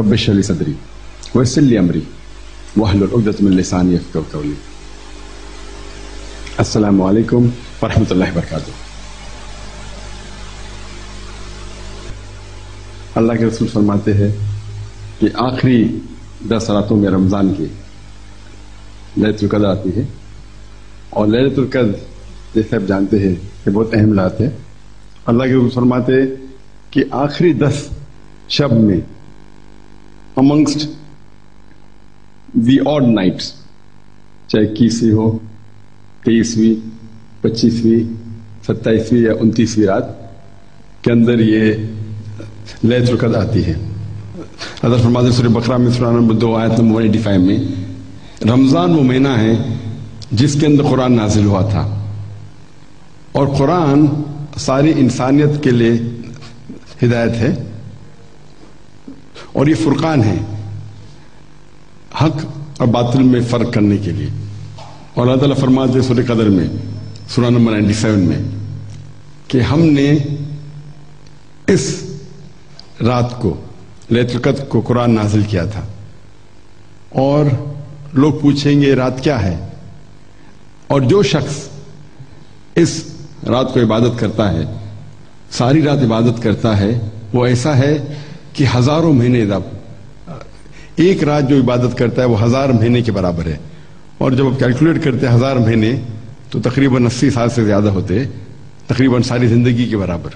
رب اشرح لي صدري ويسر لي امري واحلل عقدة من لساني يفقهوا قولي. السلام علیکم ورحمۃ اللہ وبرکاتہ. اللہ کے رسول فرماتے ہیں کہ آخری 10 راتوں میں رمضان کی لیلۃ القدر آتی ہے، اور لیلۃ القدر جیسے آپ جانتے ہیں کہ بہت اہم رات ہے. اللہ کے رسول فرماتے ہیں کہ آخری 10 شب میں amongst the odd nights، چاہے 21ویں ہو، 23ویں، 25ویں، 27ویں یا 29ویں رات کے اندر یہ لیلۃ القدر آتی ہے. حضرت فرماتے ہیں سورہ بقرہ میں سورہ نمبر 2 آیت نمبر 185 میں، رمضان وہ مہینہ ہے جس کے اندر قرآن نازل ہوا تھا، اور قرآن ساری انسانیت کے لیے ہدایت ہے، اور یہ فرقان ہے حق اور باطل میں فرق کرنے کے لیے. اور اللہ تعالیٰ فرماتے ہیں سورہ قدر میں سورہ نمبر 97 میں کہ ہم نے اس رات کو لیلۃ القدر کو قرآن نازل کیا تھا. اور لوگ پوچھیں گے رات کیا ہے، اور جو شخص اس رات کو عبادت کرتا ہے، ساری رات عبادت کرتا ہے، وہ ایسا ہے کہ ہزاروں مہینے، ایک رات جو عبادت کرتا ہے وہ 1000 مہینے کے برابر ہے. اور جب آپ کیلکولیٹ کرتے ہیں 1000 مہینے تو تقریباً 80 سال سے زیادہ ہوتے، تقریباً ساری زندگی کے برابر.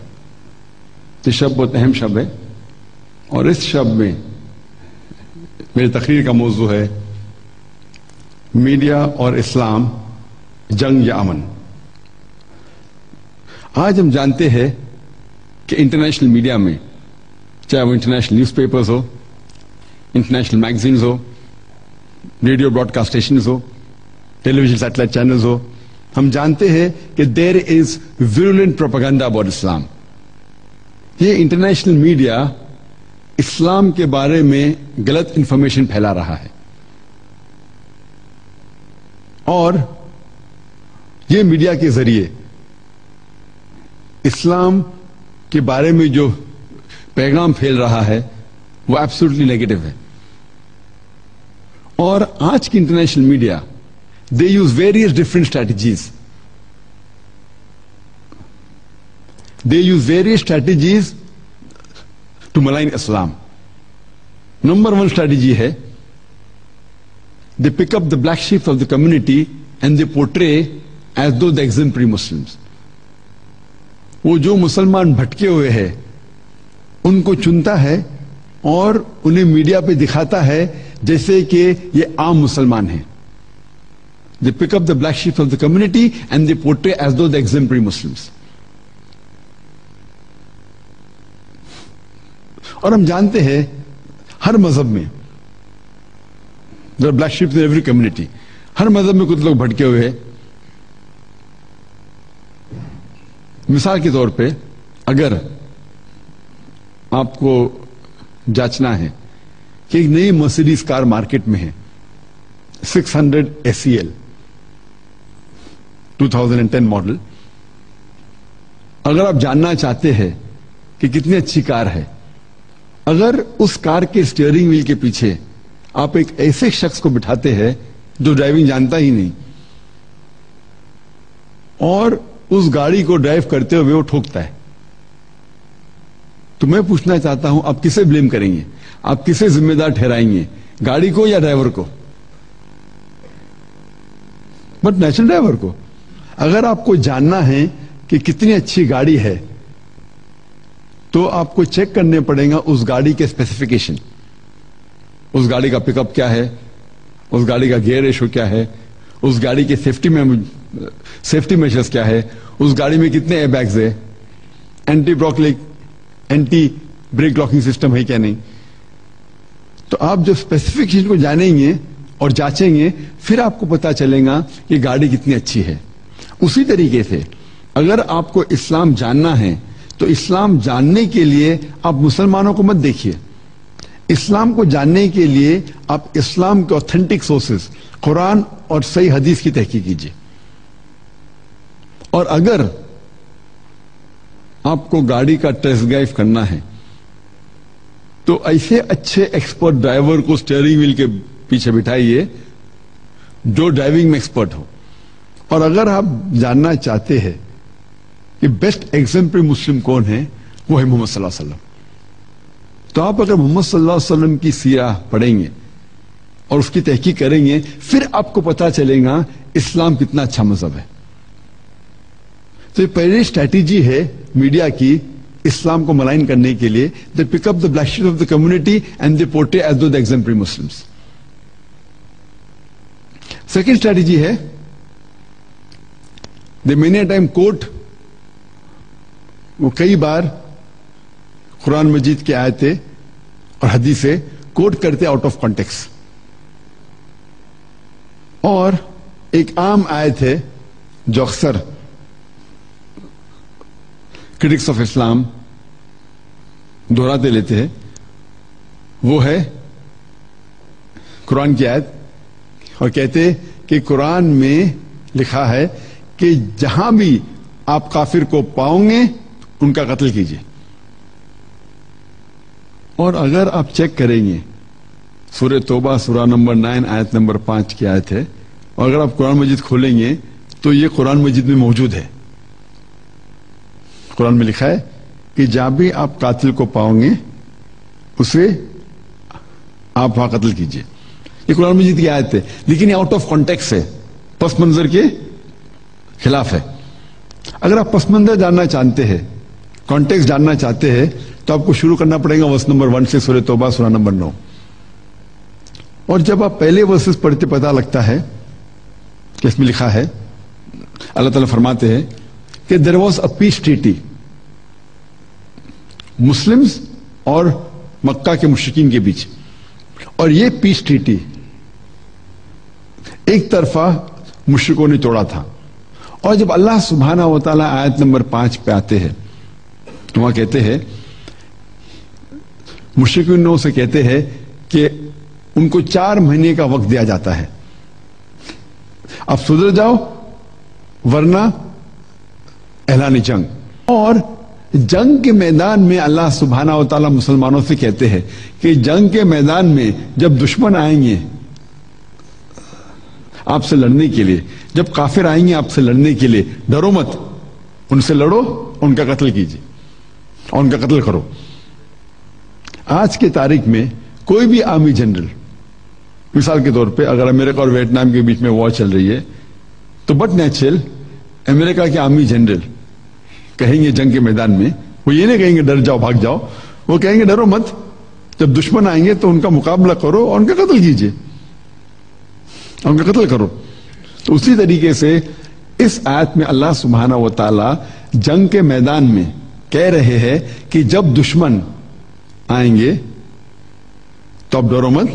یہ شب بہت اہم شب ہے، اور اس شب میں میری تقریر کا موضوع ہے میڈیا اور اسلام، جنگ یا امن. آج ہم جانتے ہیں کہ انٹرنیشنل میڈیا میں، چاہے وہ انٹرنیشنل نیوز پیپرز ہو، انٹرنیشنل میگزینز ہو، ریڈیو براڈ کاسٹ اسٹیشنز ہو، ٹیلی ویژن سیٹلائٹ چینلز ہو، ہم جانتے ہیں کہ دیر از ویرولنٹ پروپیگنڈا اباؤٹ اسلام. یہ انٹرنیشنل میڈیا اسلام کے بارے میں غلط انفارمیشن پھیلا رہا ہے، اور یہ میڈیا کے ذریعے اسلام کے بارے میں جو پیغام پھیل رہا ہے وہ ایبسولوٹلی نیگیٹو ہے. اور آج کی international media they use various different strategies. They use various strategies to malign Islam. Number 1 strategy ہے they pick up the black sheep of the community and they portray as though the exemplary Muslims. وہ جو مسلمان بھٹکے ہوئے ہیں ان کو چنتا ہے اور انہیں میڈیا پہ دکھاتا ہے جیسے کہ یہ عام مسلمان ہیں. They pick up the black sheep of the community and they portray as though the exemplary Muslims. اور ہم جانتے ہیں ہر مذہب میں black sheep in every community, ہر مذہب میں کچھ لوگ بھٹکے ہوئے ہیں. مثال کے طور پہ اگر آپ کو جانچنا ہے کہ ایک نئی مرسیڈیز کار مارکیٹ میں ہے 600 SEL 2010 ماڈل، اگر آپ جاننا چاہتے ہیں کہ کتنی اچھی کار ہے، اگر اس کار کے اسٹیئرنگ ویل کے پیچھے آپ ایک ایسے شخص کو بٹھاتے ہیں جو ڈرائیونگ جانتا ہی نہیں، اور اس گاڑی کو ڈرائیو کرتے ہوئے وہ ٹھوکتا ہے، تو میں پوچھنا چاہتا ہوں آپ کسے بلیم کریں گے؟ آپ کسے ذمہ دار ٹھہرائیں گے، گاڑی کو یا ڈرائیور کو؟ بٹ نیچرل ڈرائیور کو. اگر آپ کو جاننا ہے کہ کتنی اچھی گاڑی ہے تو آپ کو چیک کرنے پڑے گا اس گاڑی کے اسپیسیفیکیشن، اس گاڑی کا پک اپ کیا ہے، اس گاڑی کا گیئر ریشو کیا ہے، اس گاڑی کے سیفٹی میجرز کیا ہے، اس گاڑی میں کتنے ایئر بیگز ہے، اینٹی بریک لاکنگ سسٹم ہے کیا نہیں. تو آپ جو اسپیسیفکیشن کو جانیں گے اور جانچیں گے، پھر آپ کو پتا چلے گا کہ گاڑی کتنی اچھی ہے. اسی طریقے سے اگر آپ کو اسلام جاننا ہے تو اسلام جاننے کے لیے آپ مسلمانوں کو مت دیکھیے. اسلام کو جاننے کے لیے آپ اسلام کے اوتھینٹک سورسز قرآن اور صحیح حدیث کی تحقیق کیجیے. اور اگر آپ کو گاڑی کا ٹیسٹ ڈرائیو کرنا ہے تو ایسے اچھے ایکسپرٹ ڈرائیور کو اسٹیئرنگ ویل کے پیچھے بٹھائیے جو ڈرائیونگ میں ایکسپرٹ ہو. اور اگر آپ جاننا چاہتے ہیں کہ بیسٹ ایگزامپل مسلم کون ہے، وہ ہے محمد صلی اللہ علیہ وسلم. تو آپ اگر محمد صلی اللہ علیہ وسلم کی سیرہ پڑھیں گے اور اس کی تحقیق کریں گے، پھر آپ کو پتا چلے گا اسلام کتنا اچھا مذہب ہے. تو یہ پہلی اسٹریٹجی ہے میڈیا کی اسلام کو ملائن کرنے کے لیے. They pick up the black sheep of the community and they portray as though the exemplary Muslims. Second strategy ہے دے مینی ٹائم کوٹ، وہ کئی بار قرآن مجید کی آیتیں اور حدیثیں کوٹ کرتے آؤٹ آف کانٹیکسٹ. اور ایک عام آیت ہے جو اکثر کرٹکس آف اسلام دہراتے لیتے ہیں، وہ ہے قرآن کی آیت، اور کہتے کہ قرآن میں لکھا ہے کہ جہاں بھی آپ کافر کو پاؤں گے ان کا قتل کیجیے. اور اگر آپ چیک کریں گے سورہ توبہ سورہ نمبر 9 آیت نمبر 5 کی آیت ہے، اور اگر آپ قرآن مجید کھولیں گے تو یہ قرآن مجید میں موجود ہے. قرآن میں لکھا ہے کہ جہاں بھی آپ قاتل کو پاؤں گے اسے آپ وہاں قتل کیجیے. یہ قرآن مجید کی آیت ہے، لیکن یہ آؤٹ آف کانٹیکسٹ ہے، پس منظر کے خلاف ہے. اگر آپ پس منظر جاننا چاہتے ہیں، کانٹیکسٹ جاننا چاہتے ہیں، تو آپ کو شروع کرنا پڑے گا ورس نمبر 1 سے سورہ توبہ سورہ نمبر 9. اور جب آپ پہلے ورسز پڑھتے پتا لگتا ہے کہ اس میں لکھا ہے، اللہ تعالیٰ فرماتے ہیں کہ there was a peace treaty Muslims اور مکہ کے مشرکین کے بیچ، اور یہ پیس ٹریٹی ایک طرفہ مشرکوں نے توڑا تھا. اور جب اللہ سبحانہ و تعالیٰ آیت نمبر 5 پہ آتے ہیں تو وہاں کہتے ہیں، مشرکین سے کہتے ہیں کہ ان کو 4 مہینے کا وقت دیا جاتا ہے، اب سدھر جاؤ ورنہ اعلان جنگ. اور جنگ کے میدان میں اللہ سبحانہ و تعالیٰ مسلمانوں سے کہتے ہیں کہ جنگ کے میدان میں جب دشمن آئیں گے آپ سے لڑنے کے لیے، جب کافر آئیں گے آپ سے لڑنے کے لیے، ڈرو مت، ان سے لڑو، ان کا قتل کیجیے اور ان کا قتل کرو. آج کی تاریخ میں کوئی بھی آرمی جنرل، مثال کے طور پہ اگر امریکہ اور ویتنام کے بیچ میں وار چل رہی ہے تو بٹ نیچرل امریکہ کے آرمی جنرل کہیں گے جنگ کے میدان میں، وہ یہ نہیں کہیں گے ڈر جاؤ بھاگ جاؤ، وہ کہیں گے ڈرو مت، جب دشمن آئیں گے تو ان کا مقابلہ کرو اور ان کا قتل کیجیے، ان کا قتل کرو. تو اسی طریقے سے اس آیت میں اللہ سبحانہ و تعالی جنگ کے میدان میں کہہ رہے ہیں کہ جب دشمن آئیں گے تو اب ڈرو مت،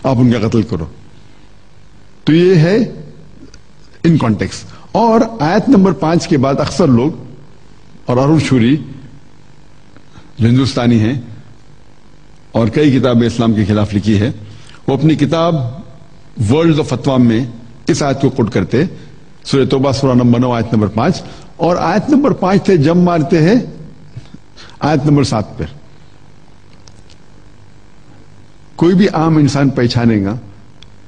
آپ ان کا قتل کرو. تو یہ ہے ان کانٹیکس. اور آیت نمبر 5 کے بعد اکثر لوگ، اور ارون شوری جو ہندوستانی ہیں اور کئی کتابیں اسلام کے خلاف لکھی ہے، وہ اپنی کتاب ورلڈ آف فتوا میں اس آیت کو کوٹ کرتے، سورہ توبہ سورہ نمبر 9 آیت نمبر 5، اور آیت نمبر 5 سے جم مارتے ہیں آیت نمبر 7 پر. کوئی بھی عام انسان پہچانے گا،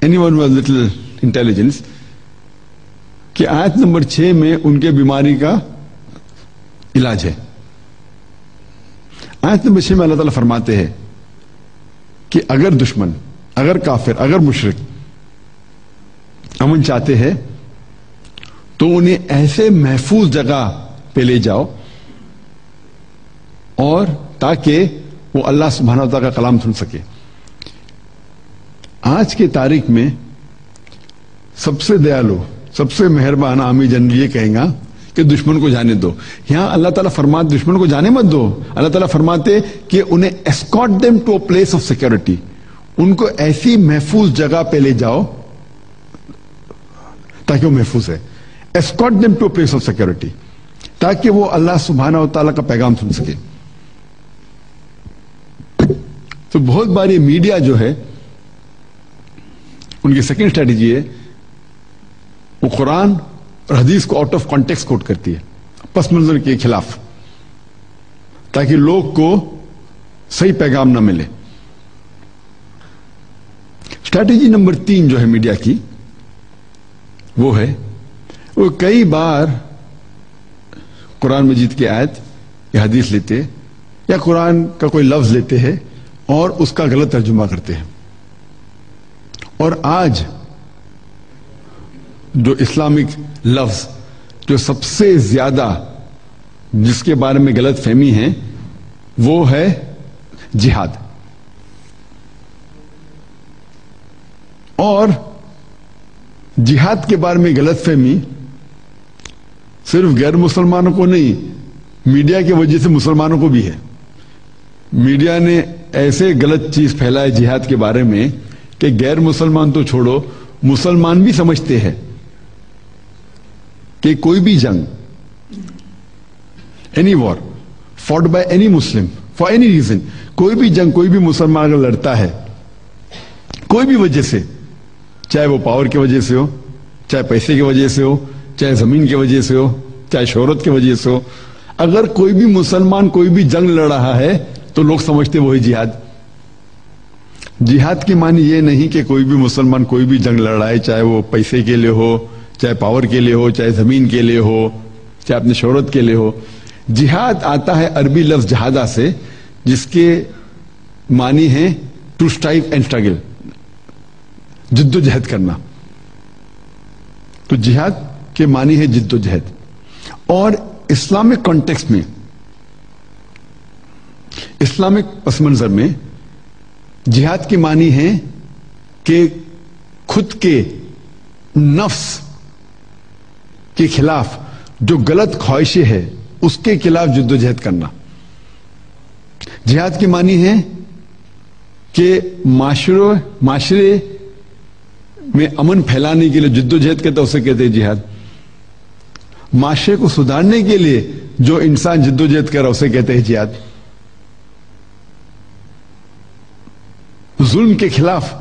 any one with little intelligence, کہ آیت نمبر 6 میں ان کے بیماری کا علاج ہے. آیت نمبر 6 میں اللہ تعالیٰ فرماتے ہیں کہ اگر دشمن، اگر کافر، اگر مشرک امن چاہتے ہیں تو انہیں ایسے محفوظ جگہ پہ لے جاؤ اور تاکہ وہ اللہ سبحانہ و تعالیٰ کا کلام سن سکے. آج کی تاریخ میں سب سے دیالو، سب سے مہربان آرمی جنرل یہ کہیں گا کہ دشمن کو جانے دو. یہاں اللہ تعالیٰ فرماتے دشمن کو جانے مت دو، اللہ تعالیٰ فرماتے کہ انہیں escort them to a place of security، ان کو ایسی محفوظ جگہ پہ لے جاؤ تاکہ وہ محفوظ ہے. escort them to a place of security، تاکہ وہ اللہ سبحانہ و تعالیٰ کا پیغام سن سکے. تو بہت بار یہ میڈیا جو ہے ان کی سیکنڈ اسٹریٹجی ہے، وہ قرآن اور حدیث کو آؤٹ آف کانٹیکسٹ کوٹ کرتی ہے، پس منظر کے خلاف، تاکہ لوگ کو صحیح پیغام نہ ملے. اسٹریٹجی نمبر 3 جو ہے میڈیا کی وہ ہے وہ کئی بار قرآن مجید کی آیت یا حدیث لیتے یا قرآن کا کوئی لفظ لیتے ہیں اور اس کا غلط ترجمہ کرتے ہیں. اور آج جو اسلامک لفظ جو سب سے زیادہ جس کے بارے میں غلط فہمی ہے وہ ہے جہاد. اور جہاد کے بارے میں غلط فہمی صرف غیر مسلمانوں کو نہیں، میڈیا کی وجہ سے مسلمانوں کو بھی ہے. میڈیا نے ایسے غلط چیز پھیلائے جہاد کے بارے میں کہ غیر مسلمان تو چھوڑو، مسلمان بھی سمجھتے ہیں کہ کوئی بھی جنگ، any war fought by any Muslim for any reason, کوئی بھی جنگ کوئی بھی مسلمان اگر لڑتا ہے کوئی بھی وجہ سے، چاہے وہ پاور کی وجہ سے ہو، چاہے پیسے کی وجہ سے ہو، چاہے زمین کی وجہ سے ہو، چاہے شہرت کی وجہ سے ہو، اگر کوئی بھی مسلمان کوئی بھی جنگ لڑ رہا ہے تو لوگ سمجھتے وہی جہاد. جہاد کی معنی یہ نہیں کہ کوئی بھی مسلمان کوئی بھی جنگ لڑ رہا ہے، چاہے وہ پیسے کے لیے ہو، چاہے پاور کے لیے ہو، چاہے زمین کے لیے ہو، چاہے اپنی شہرت کے لیے ہو. جہاد آتا ہے عربی لفظ جہادہ سے، جس کے معنی ہے ٹو اسٹرائیو اینڈ اسٹرگل، جد و جہد کرنا. تو جہاد کے معنی ہے جد و جہد. اور اسلامک کانٹیکسٹ میں، اسلامک پس منظر میں جہاد کی معنی ہے کہ خود کے نفس کے خلاف جو غلط خواہشیں ہے اس کے خلاف جد و جہد کرنا. جہاد کی معنی ہے کہ معاشرے میں امن پھیلانے کے لیے جد و جہد کرتا اسے کہتے ہیں جہاد. معاشرے کو سدھارنے کے لیے جو انسان جد و جہد کر رہا اسے کہتے ہیں جہاد. ظلم کے خلاف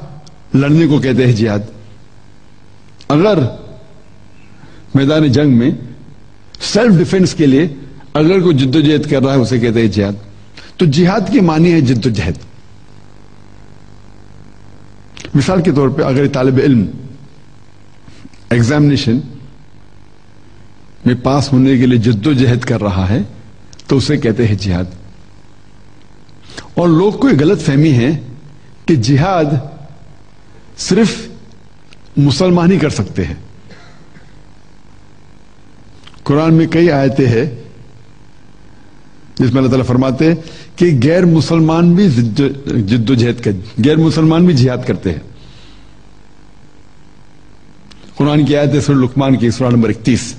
لڑنے کو کہتے ہیں جہاد. اگر میدان جنگ میں سیلف ڈیفنس کے لیے اگر کوئی جد و جہد کر رہا ہے اسے کہتے ہیں جہاد. تو جہاد کی معنی ہے جد و جہد. مثال کے طور پہ اگر طالب علم ایگزامینیشن میں پاس ہونے کے لیے جد و جہد کر رہا ہے تو اسے کہتے ہیں جہاد. اور لوگ کو یہ غلط فہمی ہے کہ جہاد صرف مسلمان ہی کر سکتے ہیں. قرآن میں کئی آیتیں ہیں جس میں اللہ تعالیٰ فرماتے ہیں کہ غیر مسلمان بھی جد و جہد غیر مسلمان بھی جہاد کرتے ہیں. قرآن کی آیت ہے سورہ لقمان کی سورہ نمبر 31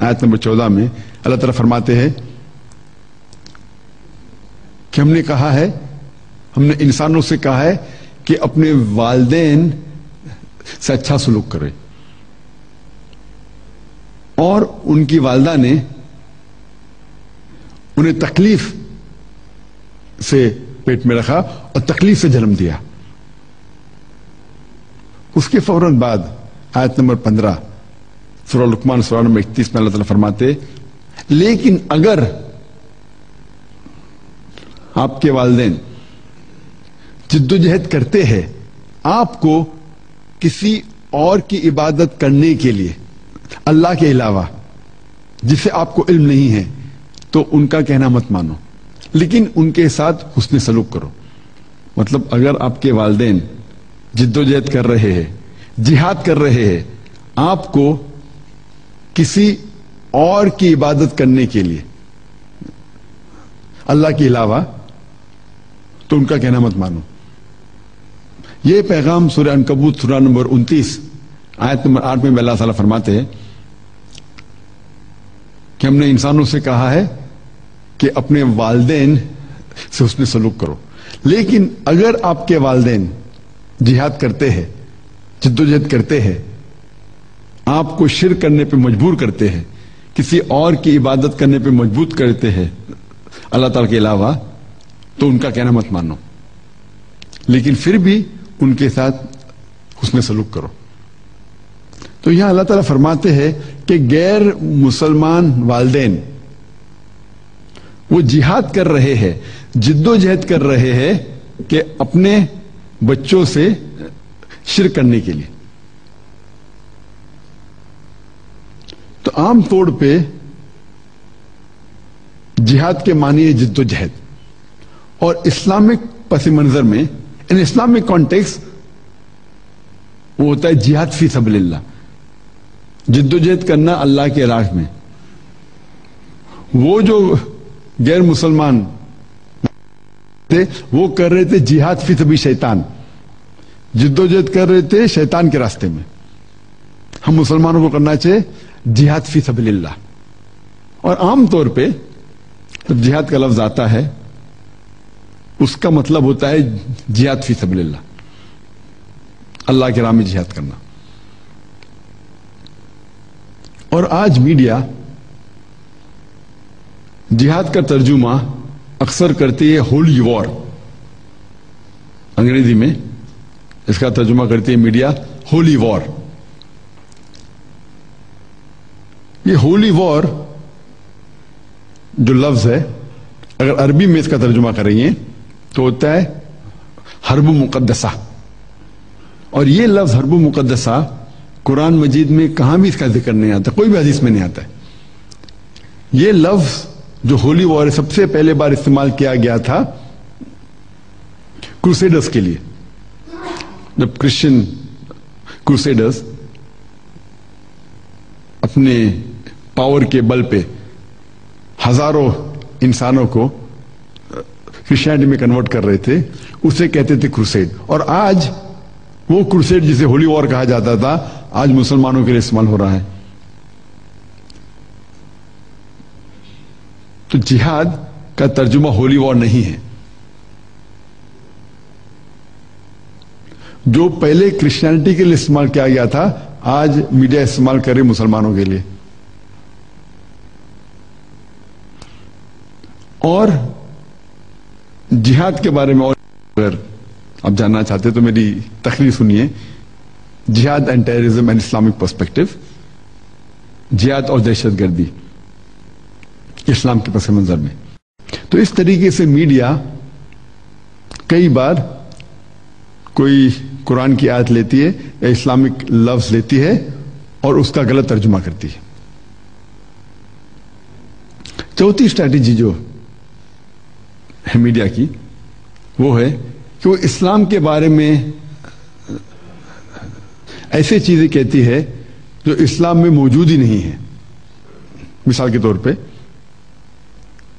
آیت نمبر 14 میں اللہ تعالیٰ فرماتے ہیں کہ ہم نے کہا ہے، ہم نے انسانوں سے کہا ہے کہ اپنے والدین سے اچھا سلوک کرے. اور ان کی والدہ نے انہیں تکلیف سے پیٹ میں رکھا اور تکلیف سے جنم دیا. اس کے فوراً بعد آیت نمبر 15 سورہ لقمان سورہ نمبر 31 میں اللہ تعالیٰ فرماتے لیکن اگر آپ کے والدین جد و جہد کرتے ہیں آپ کو کسی اور کی عبادت کرنے کے لیے اللہ کے علاوہ جس سے آپ کو علم نہیں ہے تو ان کا کہنا مت مانو، لیکن ان کے ساتھ حسن سلوک کرو. مطلب اگر آپ کے والدین جد و جہد کر رہے ہیں، جہاد کر رہے ہیں آپ کو کسی اور کی عبادت کرنے کے لیے اللہ کے علاوہ، تو ان کا کہنا مت مانو. یہ پیغام سورہ عنکبوت سورہ نمبر 29 آیت نمبر 8 میں اللہ تعالیٰ فرماتے ہیں کہ ہم نے انسانوں سے کہا ہے کہ اپنے والدین سے حسن سلوک کرو، لیکن اگر آپ کے والدین جہاد کرتے ہیں، جد و جہد کرتے ہیں، آپ کو شرک کرنے پہ مجبور کرتے ہیں، کسی اور کی عبادت کرنے پہ مجبور کرتے ہیں اللہ تعالیٰ کے علاوہ، تو ان کا کہنا مت مانو، لیکن پھر بھی ان کے ساتھ حسن سلوک کرو. تو یہاں اللہ تعالیٰ فرماتے ہیں کہ غیر مسلمان والدین وہ جہاد کر رہے ہیں، جدوجہد کر رہے ہیں کہ اپنے بچوں سے شرک کرنے کے لیے. تو عام طور پہ جہاد کے معنی ہے جدوجہد، اور اسلامک پس منظر میں ان اسلامک کانٹیکس وہ ہوتا ہے جہاد فی سبیل اللہ، جدوجہد کرنا اللہ کے راہ میں. وہ جو غیر مسلمان تھے وہ کر رہے تھے جہاد فی سبیل شیطان، جدوجہد کر رہے تھے شیطان کے راستے میں. ہم مسلمانوں کو کرنا چاہیے جہاد فی سبیل اللہ. اور عام طور پہ جب جہاد کا لفظ آتا ہے اس کا مطلب ہوتا ہے جہاد فی سبیل اللہ، اللہ کے راہ میں جہاد کرنا. اور آج میڈیا جہاد کا ترجمہ اکثر کرتی ہے ہولی وار، انگریزی میں اس کا ترجمہ کرتی ہے میڈیا ہولی وار. یہ ہولی وار جو لفظ ہے اگر عربی میں اس کا ترجمہ کریں گے تو ہوتا ہے حرب مقدسہ. اور یہ لفظ حرب مقدسہ قرآن مجید میں کہاں بھی اس کا ذکر نہیں آتا، کوئی بھی حدیث میں نہیں آتا ہے. یہ لفظ جو ہولی وار سب سے پہلے بار استعمال کیا گیا تھا کروسیڈرز کے لیے، جب کرسچن کروسیڈرز اپنے پاور کے بل پہ ہزاروں انسانوں کو کرسچینٹی میں کنورٹ کر رہے تھے، اسے کہتے تھے کروسیڈ. اور آج وہ کروسیڈ جسے ہولی وار کہا جاتا تھا آج مسلمانوں کے لیے استعمال ہو رہا ہے. تو جہاد کا ترجمہ ہولی وار نہیں ہے. جو پہلے کرسچینٹی کے لیے استعمال کیا گیا تھا آج میڈیا استعمال کرے مسلمانوں کے لیے. اور جہاد کے بارے میں اور اگر آپ جاننا چاہتے تو میری تقریر سنیے، جہاد and terrorism and Islamic perspective, جہاد اور دہشت گردی اسلام کے پس منظر میں. تو اس طریقے سے میڈیا کئی بار کوئی قرآن کی آیت لیتی ہے یا اسلامک لفظ لیتی ہے اور اس کا غلط ترجمہ کرتی ہے. چوتھی اسٹریٹجی جو ہے میڈیا کی وہ ہے کہ وہ اسلام کے بارے میں ایسے چیزیں کہتی ہے جو اسلام میں موجود ہی نہیں ہے. مثال کے طور پہ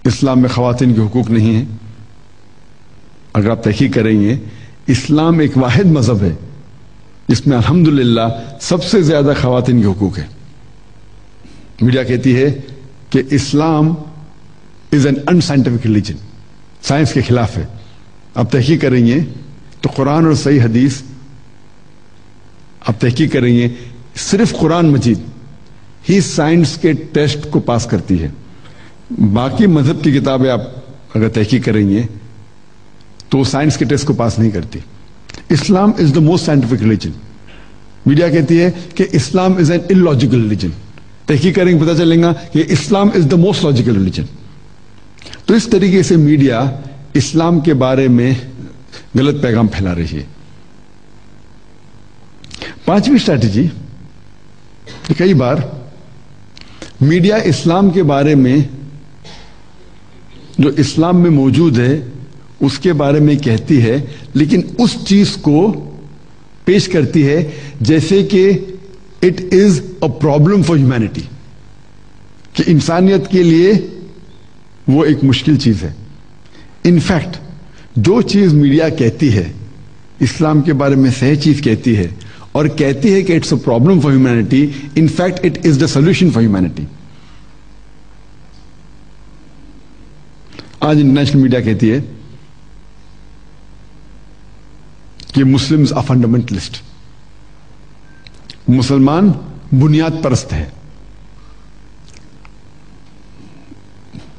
اسلام میں خواتین کے حقوق نہیں ہیں. اگر آپ تحقیق کریں گے اسلام ایک واحد مذہب ہے جس میں الحمدللہ سب سے زیادہ خواتین کے حقوق ہیں. میڈیا کہتی ہے کہ Islam is N انسائنٹیفک religion, science کے خلاف ہے. آپ تحقیق کریں گے تو قرآن اور صحیح حدیث آپ تحقیق کریں گے صرف قرآن مجید ہی سائنس کے ٹیسٹ کو پاس کرتی ہے. باقی مذہب کی کتابیں آپ اگر تحقیق کریں گے تو سائنس کے ٹیسٹ کو پاس نہیں کرتی. Islam is the most scientific religion. Media کہتی ہے کہ Islam is an illogical religion. تحقیق کریں گے پتہ چلے گا کہ Islam is the most logical religion. تو اس طریقے سے میڈیا اسلام کے بارے میں غلط پیغام پھیلا رہی ہے. پانچویں اسٹریٹجی، کئی بار میڈیا اسلام کے بارے میں جو اسلام میں موجود ہے اس کے بارے میں کہتی ہے لیکن اس چیز کو پیش کرتی ہے جیسے کہ it is a problem for humanity, کہ انسانیت کے لیے وہ ایک مشکل چیز ہے. انفیکٹ جو چیز میڈیا کہتی ہے اسلام کے بارے میں صحیح چیز کہتی ہے اور کہتی ہے کہ it's a problem for humanity, in fact it is the solution for humanity. آج انٹرنیشنل میڈیا کہتی ہے کہ مسلمز آر فنڈامنٹلسٹ، مسلمان بنیاد پرست ہے.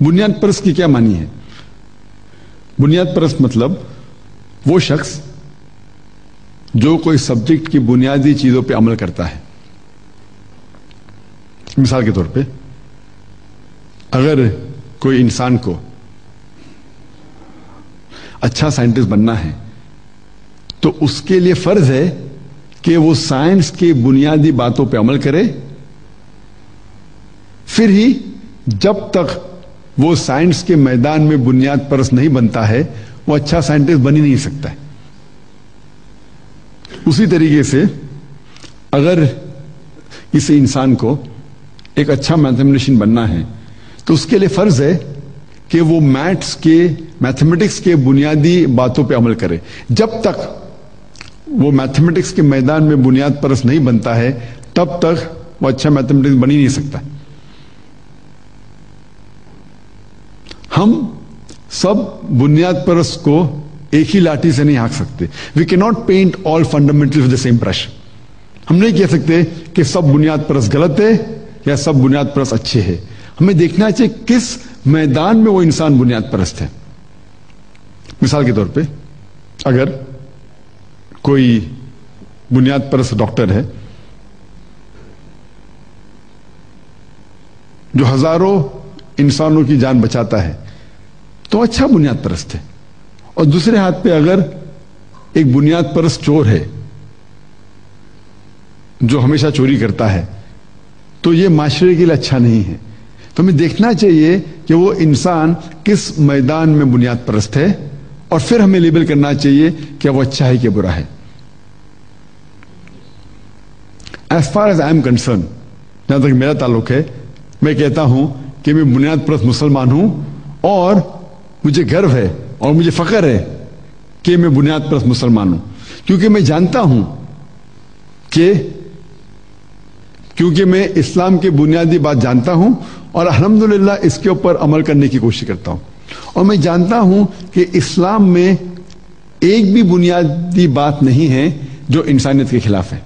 بنیاد پرست کی کیا معنی ہے؟ بنیاد پرست مطلب وہ شخص جو کوئی سبجیکٹ کی بنیادی چیزوں پہ عمل کرتا ہے. مثال کے طور پہ اگر کوئی انسان کو اچھا سائنٹسٹ بننا ہے تو اس کے لیے فرض ہے کہ وہ سائنس کی بنیادی باتوں پہ عمل کرے. پھر ہی جب تک وہ سائنس کے میدان میں بنیاد پرست نہیں بنتا ہے وہ اچھا سائنٹسٹ بن ہی نہیں سکتا ہے. اسی طریقے سے اگر کسی انسان کو ایک اچھا میتھمیٹیشین بننا ہے تو اس کے لیے فرض ہے کہ وہ میتھمیٹکس کے بنیادی باتوں پہ عمل کرے. جب تک وہ میتھمیٹکس کے میدان میں بنیاد پرست نہیں بنتا ہے تب تک وہ اچھا میتھمیٹکس بن ہی نہیں سکتا. ہم سب بنیاد پرست کو ایک ہی لاٹھی سے نہیں ہانک سکتے. We can not paint all fundamental with the same brush. ہم نہیں کہہ سکتے کہ سب بنیاد پرست غلط ہے یا سب بنیاد پرست اچھے ہیں. ہمیں دیکھنا چاہیے کس میدان میں وہ انسان بنیاد پرست ہے. مثال کے طور پہ اگر کوئی بنیاد پرست ڈاکٹر ہے جو ہزاروں انسانوں کی جان بچاتا ہے تو اچھا بنیاد پرست ہے. اور دوسرے ہاتھ پہ اگر ایک بنیاد پرست چور ہے جو ہمیشہ چوری کرتا ہے تو یہ معاشرے کے لیے اچھا نہیں ہے. تو ہمیں دیکھنا چاہیے کہ وہ انسان کس میدان میں بنیاد پرست ہے اور پھر ہمیں لیبل کرنا چاہیے کہ وہ اچھا ہے کہ برا ہے. As far as I am concern, جہاں تک میرا تعلق ہے, میں کہتا ہوں کہ میں بنیاد پرست مسلمان ہوں اور مجھے گرو ہے اور مجھے فخر ہے کہ میں بنیاد پرست مسلمان ہوں, کیونکہ میں جانتا ہوں کیونکہ میں اسلام کی بنیادی بات جانتا ہوں اور الحمدللہ اس کے اوپر عمل کرنے کی کوشش کرتا ہوں. اور میں جانتا ہوں کہ اسلام میں ایک بھی بنیادی بات نہیں ہے جو انسانیت کے خلاف ہے.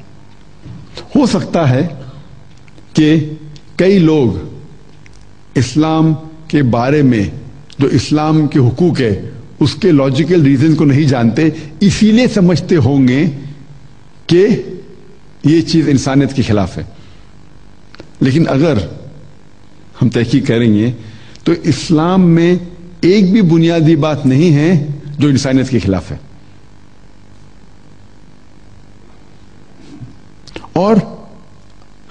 ہو سکتا ہے کہ کئی لوگ اسلام کے بارے میں جو اسلام کے حقوق ہے اس کے لاجیکل ریزن کو نہیں جانتے, اسی لیے سمجھتے ہوں گے کہ یہ چیز انسانیت کے خلاف ہے. لیکن اگر ہم تحقیق کریں گے تو اسلام میں ایک بھی بنیادی بات نہیں ہے جو انسانیت کے خلاف ہے. اور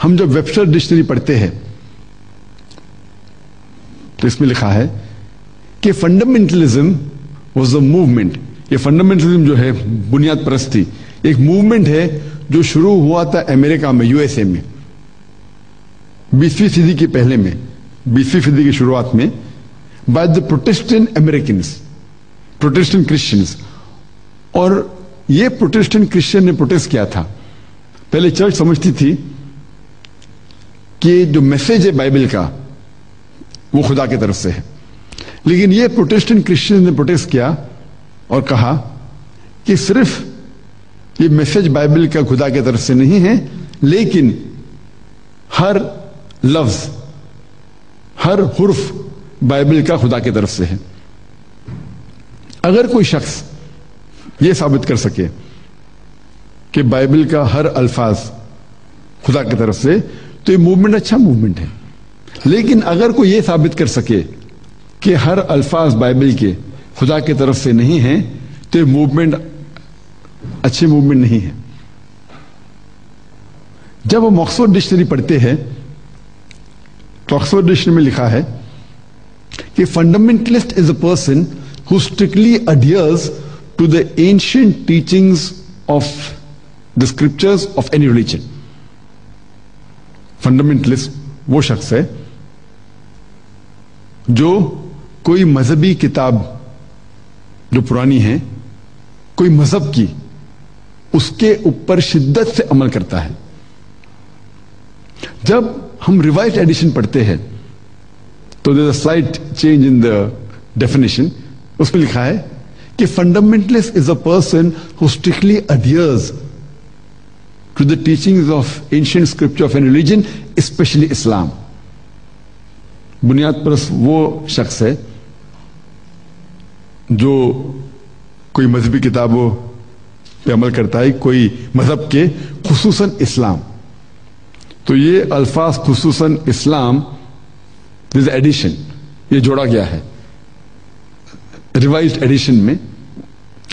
ہم جب ویبسٹر ڈکشنری پڑھتے ہیں تو اس میں لکھا ہے کہ فنڈامنٹلزم واز اے موومنٹ. یہ فنڈامنٹلزم جو ہے بنیاد پرستی ایک موومنٹ ہے جو شروع ہوا تھا امریکہ میں, یو ایس اے میں 20ویں صدی کے پہلے میں, 20ویں صدی کی شروعات میں by the Protestant Americans, Protestant Christians. اور یہ پروٹسٹنٹ کرسچن نے پروٹیسٹ کیا تھا. پہلے چرچ سمجھتی تھی کہ جو میسج ہے بائبل کا وہ خدا کی طرف سے ہے, لیکن یہ پروٹسٹنٹ کرسچن نے پروٹیسٹ کیا اور کہا کہ صرف یہ میسج بائبل کا خدا کی طرف سے نہیں ہے, لیکن ہر لفظ ہر حرف بائبل کا خدا کی طرف سے ہے. اگر کوئی شخص یہ ثابت کر سکے کہ بائبل کا ہر الفاظ خدا کی طرف سے تو یہ موومنٹ اچھا موومنٹ ہے. لیکن اگر کوئی یہ ثابت کر سکے کہ ہر الفاظ بائبل کے خدا کی طرف سے نہیں ہیں تو یہ موومنٹ اچھی موومنٹ نہیں ہے. جب ہم آکسفورڈ ڈکشنری پڑھتے ہیں تو آکسفورڈ ڈکشنری میں لکھا ہے کہ fundamentalist is a person who strictly adheres to the ancient teachings of the scriptures of any religion. Fundamentalist وہ شخص ہے جو کوئی مذہبی کتاب جو پرانی ہے, کوئی مذہب کی, اس کے اوپر شدت سے عمل کرتا ہے. جب ہم ریوائزڈ ایڈیشن پڑھتے ہیں تو there is a slight change in the definition. اس میں لکھا ہے کہ fundamentalist is a person who strictly adheres to the teachings of ancient scripture of any religion, especially Islam. بنیاد پرست وہ شخص ہے جو کوئی مذہبی کتابوں پہ عمل کرتا ہے, کوئی مذہب کے, خصوصاً اسلام. تو یہ الفاظ خصوصاً اسلام ایڈیشن یہ جوڑا گیا ہے ریوائزڈ ایڈیشن میں.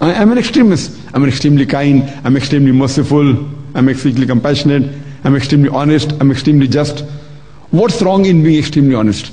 I am an extremist. I'm extremely kind. I'm extremely merciful. I'm extremely compassionate. I'm extremely honest. I'm extremely just. What's wrong in being extremely honest?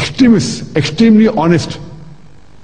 extremist, extremely honest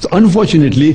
So unfortunately,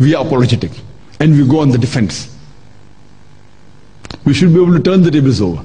we are apologetic and we go on the defense. We should be able to turn the tables over.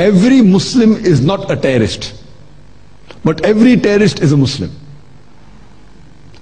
every Muslim is not a terrorist, but every terrorist is a Muslim.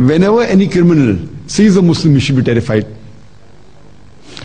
Whenever any criminal sees a Muslim, he should be terrified.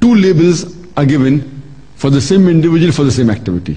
two labels are given for the same individual for the same activity.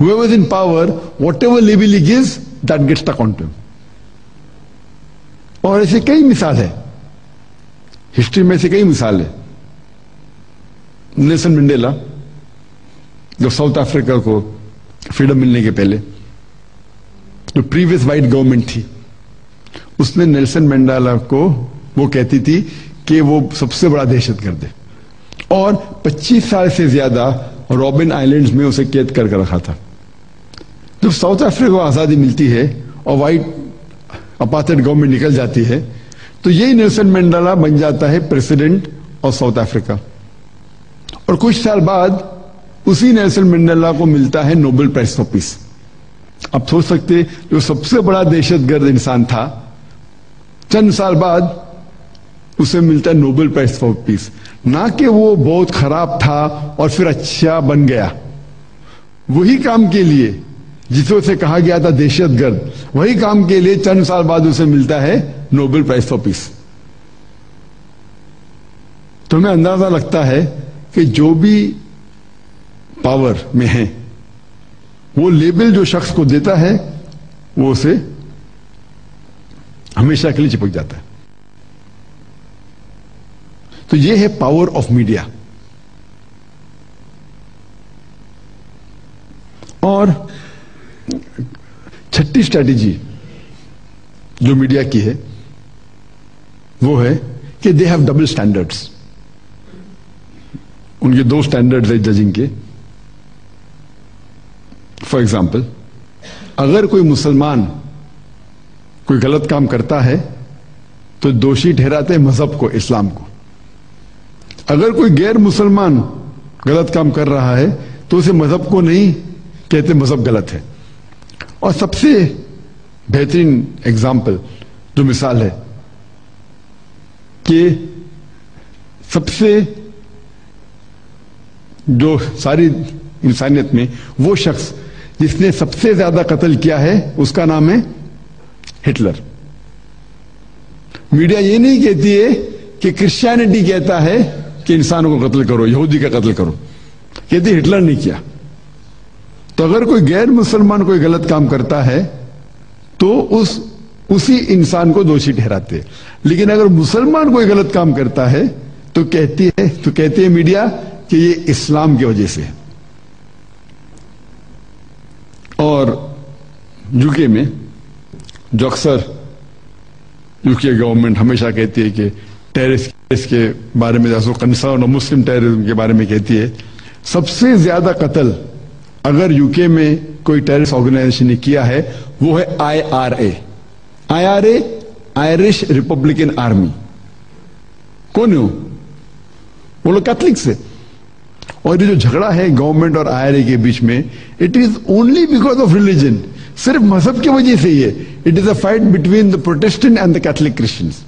Whoever is in power, whatever label he gives, that gets stuck onto him. اور ایسے کئی مثال ہے history میں، سے کئی مثال ہے. نیلسن منڈیلا جو ساؤتھ افریقہ کو فریڈم ملنے کے پہلے جو پریویس وائٹ گورنمنٹ تھی، اس نے نیلسن منڈیلا کو وہ کہتی تھی کہ وہ سب سے بڑا دہشت گرد ہے، اور 25 سال سے زیادہ رابن آئلینڈز میں اسے قید کر رکھا تھا. جب ساؤتھ افریقہ کو آزادی ملتی ہے اور وائٹ اپارتھائڈ گورنمنٹ نکل جاتی ہے، تو یہی نیلسن منڈیلا بن جاتا ہے پریزیڈنٹ آف ساؤتھ افریقہ. اور کچھ سال بعد اسی نیلسن منڈیلا کو ملتا ہے نوبل پرائز فار پیس. آپ سوچ سکتے جو سب سے بڑا دہشت گرد انسان تھا، چند سال بعد اسے ملتا ہے نوبل پرائز فار پیس. نہ کہ وہ بہت خراب تھا اور پھر اچھا بن گیا، وہی کام کے لیے جسے اسے کہا گیا تھا دہشت گرد، وہی کام کے لیے چند سال بعد اسے ملتا ہے نوبل پرائز فار پیس. تو ہمیں اندازہ لگتا ہے کہ جو بھی پاور میں ہیں، وہ لیبل جو شخص کو دیتا ہے وہ اسے ہمیشہ کے لیے چپک جاتا ہے. تو یہ ہے پاور آف میڈیا. اور چھٹی اسٹریٹجی جو میڈیا کی ہے وہ ہے کہ دے ہیو ڈبل اسٹینڈرڈس. ان کے 2 اسٹینڈرڈز ہیں ججنگ کے. فار ایگزامپل، اگر کوئی مسلمان کوئی غلط کام کرتا ہے تو دوشی ٹھہراتے مذہب کو، اسلام کو. اگر کوئی غیر مسلمان غلط کام کر رہا ہے تو اسے مذہب کو نہیں کہتے، مذہب غلط ہے. اور سب سے بہترین ایگزامپل جو مثال ہے کہ سب سے جو ساری انسانیت میں وہ شخص جس نے سب سے زیادہ قتل کیا ہے اس کا نام ہے ہٹلر. میڈیا یہ نہیں کہتی ہے کہ کرسچینٹی کہتا ہے کہ انسانوں کو قتل کرو، یہودی کا قتل کرو، کہتی ہٹلر نے کیا. تو اگر کوئی غیر مسلمان کوئی غلط کام کرتا ہے تو اسی انسان کو دوشی ٹھہراتے. لیکن اگر مسلمان کوئی غلط کام کرتا ہے تو کہتی ہے میڈیا کہ یہ اسلام کی وجہ سے ہے. اور یوکے میں جو اکثر یوکے گورنمنٹ ہمیشہ کہتی ہے کہ ٹیررسٹ کے بارے میں، کنسرن اور مسلم ٹیررزم کے بارے میں کہتی ہے، سب سے زیادہ قتل اگر یوکے میں کوئی ٹیررسٹ آرگنائزیشن نے کیا ہے وہ ہے IRA. Irish Republican army. کون ہے وہ لوگ کیتھلکس ہے. اور یہ جو جھگڑا ہے گورنمنٹ اور IRA کے بیچ میں، it is only because of religion. صرف مذہب کی وجہ سے ہی ہے. It is a fight between the Protestant and the Catholic Christians.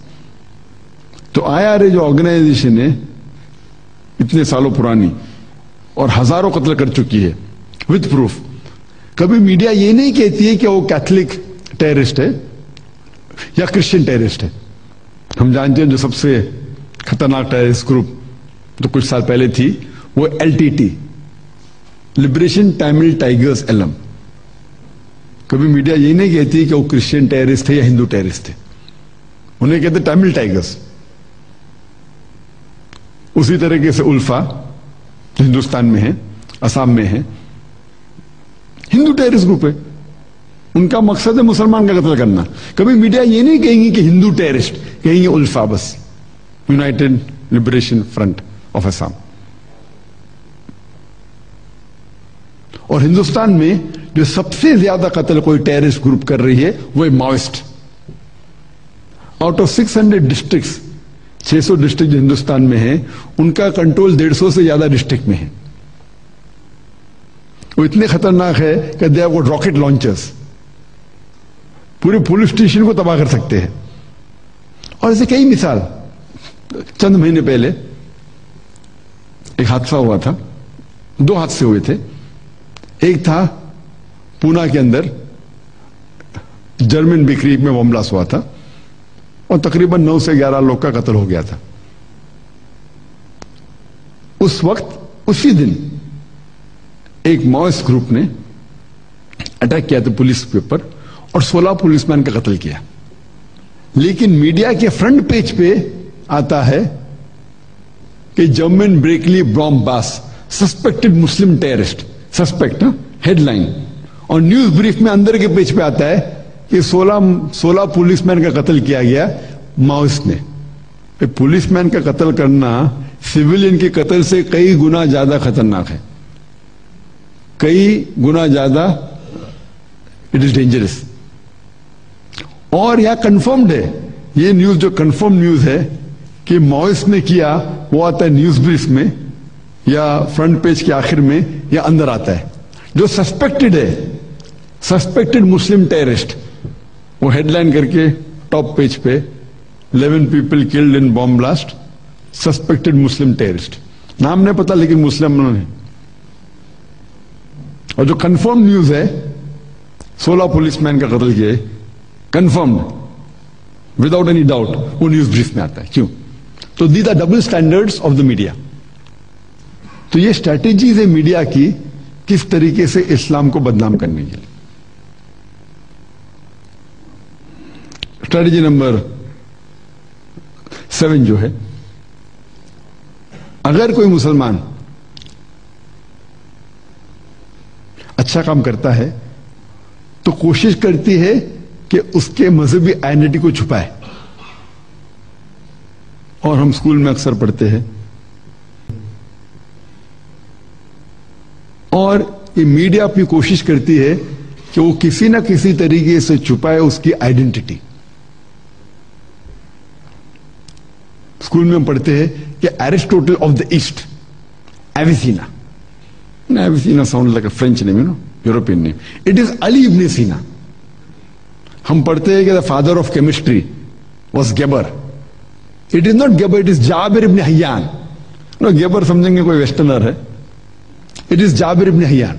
تو IRA جو آرگنائزیشن ہے اتنے سالوں پرانی اور ہزاروں قتل کر چکی ہے وتھ پروف. کبھی میڈیا یہ نہیں کہتی ہے کہ وہ کیتھولک ٹیررسٹ ہے یا کرسچن ٹیررسٹ ہے. ہم جانتے ہیں جو سب سے خطرناک ٹیررسٹ گروپ جو کچھ سال پہلے تھی وہ LTT، لبریشن ٹامل ٹائیگرز ایلم. کبھی میڈیا یہ نہیں کہتی کہ وہ کرسچین ٹیررسٹ ہے یا ہندو ٹیررسٹ ہے، انہیں کہتے ٹامل ٹائیگرز. اسی طریقے سے الفا جو ہندوستان میں ہے، آسام میں ہے، ہندو ٹیررسٹ گروپ ہے. ان کا مقصد ہے مسلمان کا قتل کرنا. کبھی میڈیا یہ نہیں کہیں گی کہ ہندو ٹیررسٹ، کہیں گے الفا، بس United liberation front of Assam. اور ہندوستان میں جو سب سے زیادہ قتل کوئی ٹیررسٹ گروپ کر رہی ہے وہ ماوسٹ. آؤٹ آف 600 ڈسٹرکٹس، 600 ڈسٹرکٹ جو ہندوستان میں ہیں ان کا کنٹرول 150 سے زیادہ ڈسٹرکٹ میں ہے. وہ اتنے خطرناک ہے کہ they have got rocket launchers, پورے پولیس اسٹیشن کو تباہ کر سکتے ہیں. اور ایسے کئی مثال. چند مہینے پہلے ایک حادثہ ہوا تھا، 2 حادثے ہوئے تھے. ایک تھا پونا کے اندر جرمن بیکری میں بم بلاسٹ ہوا تھا اور تقریباً 9 سے 11 لوگ کا قتل ہو گیا تھا. اس وقت اسی دن ایک ماوسٹ گروپ نے اٹیک کیا تھا پولیس کے اوپر اور 16 پولیس مین کا قتل کیا. لیکن میڈیا کے فرنٹ پیج پہ آتا ہے کہ جرمن بریکلی برامباس سسپیکٹڈ مسلم ٹیررسٹ، سسپیکٹ ہیڈ لائن. اور نیوز بریف میں اندر کے پیج پہ آتا ہے کہ 16 پولیس مین کا قتل کیا گیا ماؤسٹ نے. پولیس مین کا قتل کرنا سویلین کے قتل سے کئی گنا زیادہ خطرناک ہے، کئی گنا زیادہ اٹ از ڈینجرس. اور یہاں کنفرمڈ ہے، یہ نیوز جو کنفرم نیوز ہے کہ ماؤسٹ نے کیا، وہ آتا ہے نیوز بریف میں یا فرنٹ پیج کے آخر میں یا اندر آتا ہے. جو سسپیکٹڈ ہے، سسپیکٹڈ مسلم ٹیررسٹ، وہ ہیڈ لائن کر کے ٹاپ پیج پہ 11 people killed in bomb blast, suspected Muslim terrorist. نام نہیں پتا لیکن مسلم نے. اور جو کنفرم نیوز ہے 16 پولیس مین کا قتل کیے، کنفرمڈ وداؤٹ اینی ڈاؤٹ، وہ نیوز بریف میں آتا ہے. کیوں؟ تو the the double standards of the media. تو یہ اسٹریٹجیز ہے میڈیا کی کس طریقے سے اسلام کو بدنام کرنے کے لیے. اسٹریٹجی نمبر 7 جو ہے، اگر کوئی مسلمان اچھا کام کرتا ہے تو کوشش کرتی ہے کہ اس کے مذہبی آئیڈینٹی کو چھپائے. اور ہم اسکول میں اکثر پڑھتے ہیں، اور یہ میڈیا اپنی کوشش کرتی ہے کہ وہ کسی نہ کسی طریقے سے چھپائے اس کی آئیڈینٹی. اسکول میں ہم پڑھتے ہیں کہ Aristotle of the east, Avicenna. Avicenna sound like a French name, European name. It is Ali ibn Sina. ہم پڑھتے ہیں کہ the father of chemistry was Geber. It is not Geber, it is Jabir ibn Hayyan. گیبر سمجھیں گے کوئی ویسٹرنر ہے، it is Jabir ibn حیان.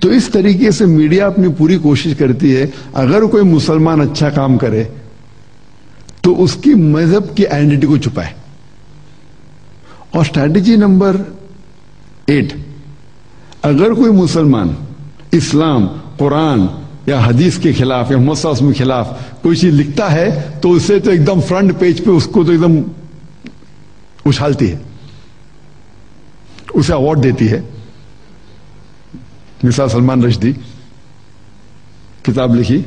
تو اس طریقے سے میڈیا اپنی پوری کوشش کرتی ہے اگر کوئی مسلمان اچھا کام کرے تو اس کی مذہب کی آئیڈینٹی کو چھپائے. اور اسٹریٹجی نمبر 8، اگر کوئی مسلمان اسلام، قرآن یا حدیث کے خلاف یا محمد صلی اللہ علیہ وسلم کے خلاف کوئی چیز لکھتا ہے تو اسے تو ایک دم فرنٹ پیج پہ اس کو تو ایک دم اچھالتی ہے، اسے اوارڈ دیتی ہے. مثال سلمان رشدی کتاب لکھی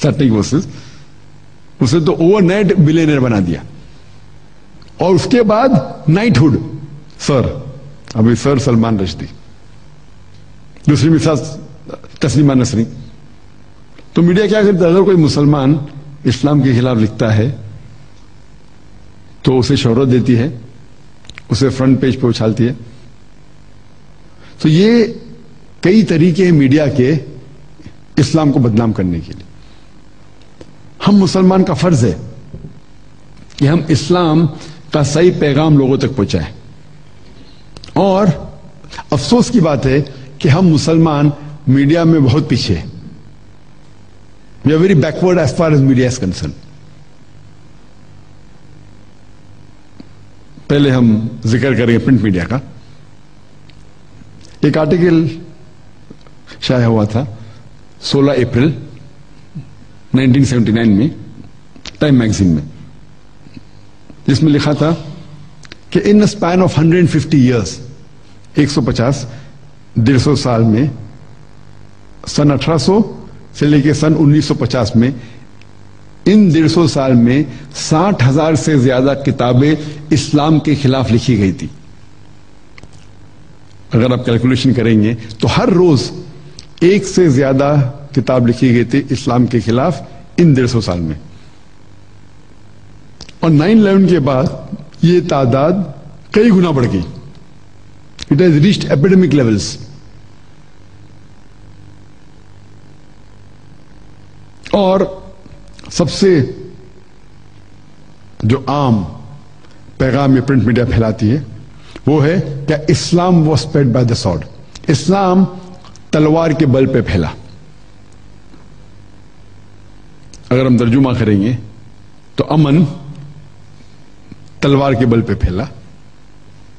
سیٹنگ ورسز، اسے تو اوور نائٹ بلینئر بنا دیا. اور اس کے بعد نائٹ ہوڈ، سر، ابھی سر سلمان رشدی. دوسری مثال تسلیمہ نسرین. تو میڈیا کیا کرتا ہے؟ اگر کوئی مسلمان اسلام کے خلاف لکھتا ہے تو اسے شہرت دیتی ہے، اسے فرنٹ پیج پہ اچھالتی ہے. تو یہ کئی طریقے ہیں میڈیا کے اسلام کو بدنام کرنے کے لیے. ہم مسلمان کا فرض ہے کہ ہم اسلام کا صحیح پیغام لوگوں تک پہنچائیں. اور افسوس کی بات ہے کہ ہم مسلمان میڈیا میں بہت پیچھے ہیں. We are very backward as far as media is concerned. پہلے ہم ذکر کریں گے پرنٹ میڈیا کا. ایک آرٹیکل شائع ہوا تھا 16 اپریل 1979 میں ٹائم میگزین میں، جس میں لکھا تھا کہ ان اسپین آف 150 ایئرس، 150 150 سال میں، سن 1800 سے لے کے سن 1950 میں، ان 150 سال میں 60,000 سے زیادہ کتابیں اسلام کے خلاف لکھی گئی تھی. اگر آپ کیلکولیشن کریں گے تو ہر روز 1 سے زیادہ کتاب لکھی گئی تھی اسلام کے خلاف ان 150 سال میں. اور 9/11 کے بعد یہ تعداد کئی گنا بڑھ گئی. It has reached epidemic levels. اور سب سے جو عام پیغام یہ پرنٹ میڈیا پھیلاتی ہے وہ ہے کہ Islam was spread by the sword. اسلام تلوار کے بل پہ پھیلا. اگر ہم ترجمہ کریں گے تو امن تلوار کے بل پہ پھیلا،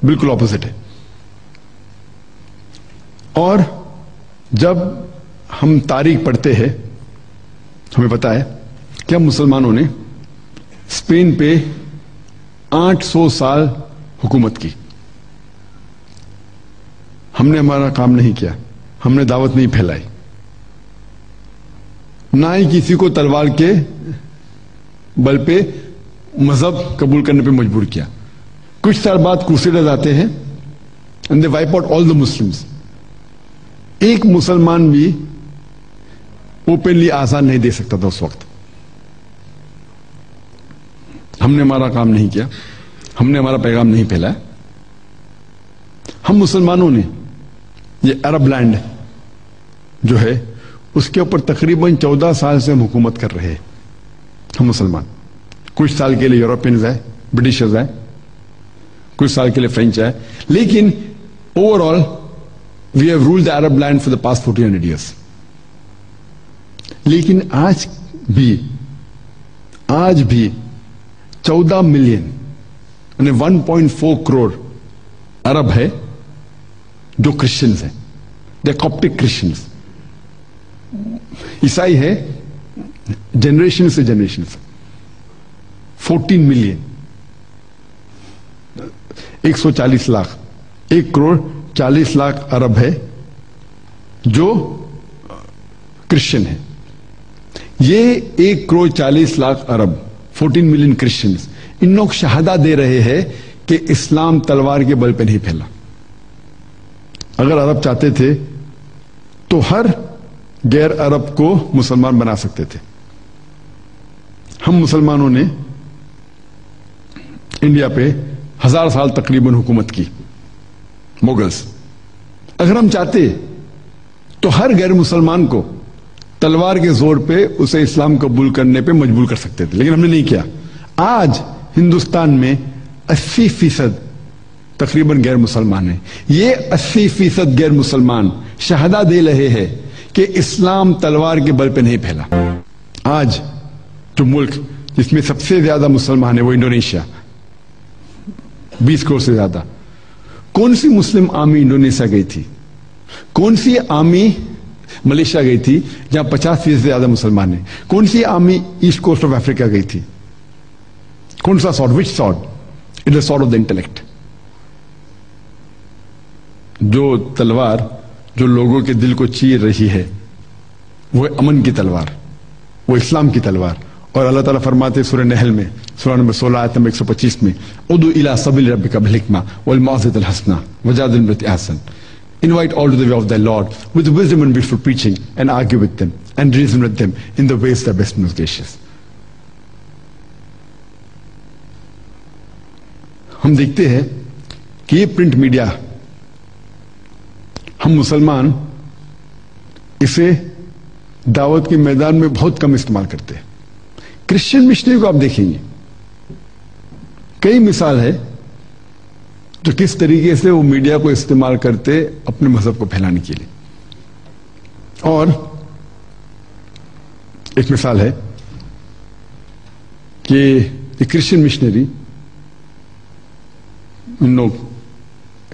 بالکل اپوزٹ ہے. اور جب ہم تاریخ پڑھتے ہیں ہمیں پتا ہے کہ ہم مسلمانوں نے اسپین پہ 800 سال حکومت کی. ہم نے ہمارا کام نہیں کیا, ہم نے دعوت نہیں پھیلائی, نہ ہی کسی کو تلوار کے بل پہ مذہب قبول کرنے پہ مجبور کیا. کچھ سال بعد کروسیڈرز آتے ہیں and they wipe out all the Muslims. ایک مسلمان بھی اوپنلی آزان نہیں دے سکتا تھا اس وقت. ہم نے ہمارا کام نہیں کیا, ہم نے ہمارا پیغام نہیں پھیلایا. ہم مسلمانوں نے یہ عرب لینڈ جو ہے اس کے اوپر تقریباً 14 سال سے ہم حکومت کر رہے ہیں. ہم مسلمان کچھ سال کے لیے یورپینز آئے, برٹشرز آئے, کچھ سال کے لیے فرینچ آئے, لیکن overall we have ruled the Arab land for the past 1400 years. لیکن آج بھی 14 ملین یعنی 1.4 کروڑ عرب ہے جو کرسچنز ہیں. دے کاپٹک کرسچنز. عیسائی ہے جنریشن سے جنریشن سے 14 ملین, 140 لاکھ, 1 کروڑ 40 لاکھ عرب ہے جو کرسچن ہے. یہ 1 کروڑ 40 لاکھ عرب 14 ملین کرسچنز ان لوگ شہادہ دے رہے ہیں کہ اسلام تلوار کے بل پہ نہیں پھیلا. اگر عرب چاہتے تھے تو ہر غیر عرب کو مسلمان بنا سکتے تھے. ہم مسلمانوں نے انڈیا پہ 1000 سال تقریباً حکومت کی, مغلز. اگر ہم چاہتے تو ہر غیر مسلمان کو تلوار کے زور پہ اسے اسلام قبول کرنے پہ مجبور کر سکتے تھے, لیکن ہم نے نہیں کیا. آج ہندوستان میں 80% تقریباً غیر مسلمان ہیں. یہ 80% غیر مسلمان شہادہ دے رہے ہیں کہ اسلام تلوار کے بل پہ نہیں پھیلا. آج جو ملک جس میں سب سے زیادہ مسلمان ہیں وہ انڈونیشیا, 20 کروڑ سے زیادہ. کون سی مسلم آرمی انڈونیشیا گئی تھی؟ کون سی آرمی ملیشیا گئی تھی جہاں 50% سے زیادہ مسلمان ہیں؟ کون سی army east coast of Africa گئی تھی؟ کون سا sword? Which sword? It is sword of the intellect. جو تلوار جو لوگوں کے دل کو چیر رہی ہے وہ امن کی تلوار, وہ اسلام کی تلوار. اور اللہ تعالیٰ فرماتے سورہ نحل میں سورہ نمبر 16 آیت نمبر 125 میں ادعو الی سبیل ربک بالحکمہ والموعظۃ الحسنہ وجادل بالتی احسن. Invite all to the way of thy Lord with wisdom and beautiful preaching, and argue with them and reason with them in the ways that are best and most gracious. ہم دیکھتے ہیں کہ یہ print media ہم مسلمان اسے دعوت کے میدان میں بہت کم استعمال کرتے ہیں. کرسچن مشنری کو آپ دیکھیں گے, کئی مثال ہے جو کس طریقے سے وہ میڈیا کو استعمال کرتے اپنے مذہب کو پھیلانے کے لیے. اور ایک مثال ہے کہ ایک کرسچن مشنری ان لوگ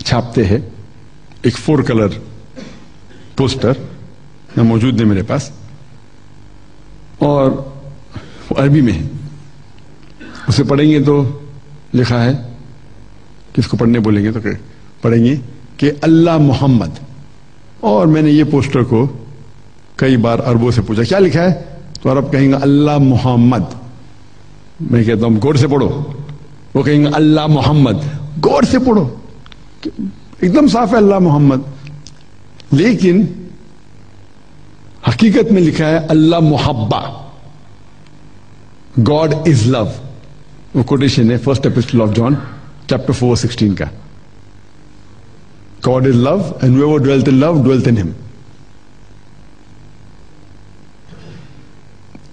چھاپتے ہیں ایک 4 کلر پوسٹر موجود ہے میرے پاس, اور وہ عربی میں ہے. اسے پڑھیں گے تو لکھا ہے, کس کو پڑھنے بولیں گے تو پڑھیں گے کہ اللہ محمد. اور میں نے یہ پوسٹر کو کئی بار عربوں سے پوچھا کیا لکھا ہے, تو عرب کہیں گے اللہ محمد. میں کہتا ہوں غور سے پڑھو, وہ کہیں گے اللہ محمد. غور سے پڑھو, ایک دم صاف ہے اللہ محمد, لیکن حقیقت میں لکھا ہے اللہ محبہ. God is love. وہ کوٹیشن ہے فرسٹ ایپسٹل آف جان چیپٹر 4:16 کا. God is love and whoever dwelt in love dwelt in him.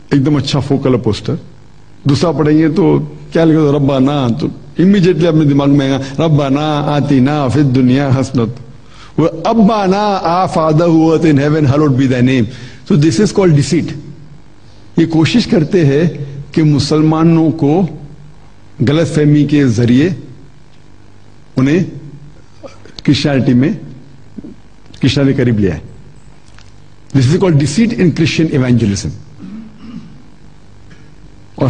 ایک دم اچھا 4 کلر پوسٹر. دوسرا پڑھیں گے تو کیا لکھا, ربنا, تو امیڈیٹلی اپنے دماغ میں آئے گا ربنا آتنا فی الدنیا حسنۃ وابانا our Father who art in heaven hallowed be thy name. So this is called deceit. یہ کوشش کرتے ہیں کہ مسلمانوں کو غلط فہمی کے ذریعے انہیں کرسچینٹی میں کرسچینٹی قریب لیا ہے. دس is called deceit in Christian evangelism.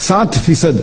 7%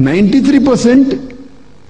93%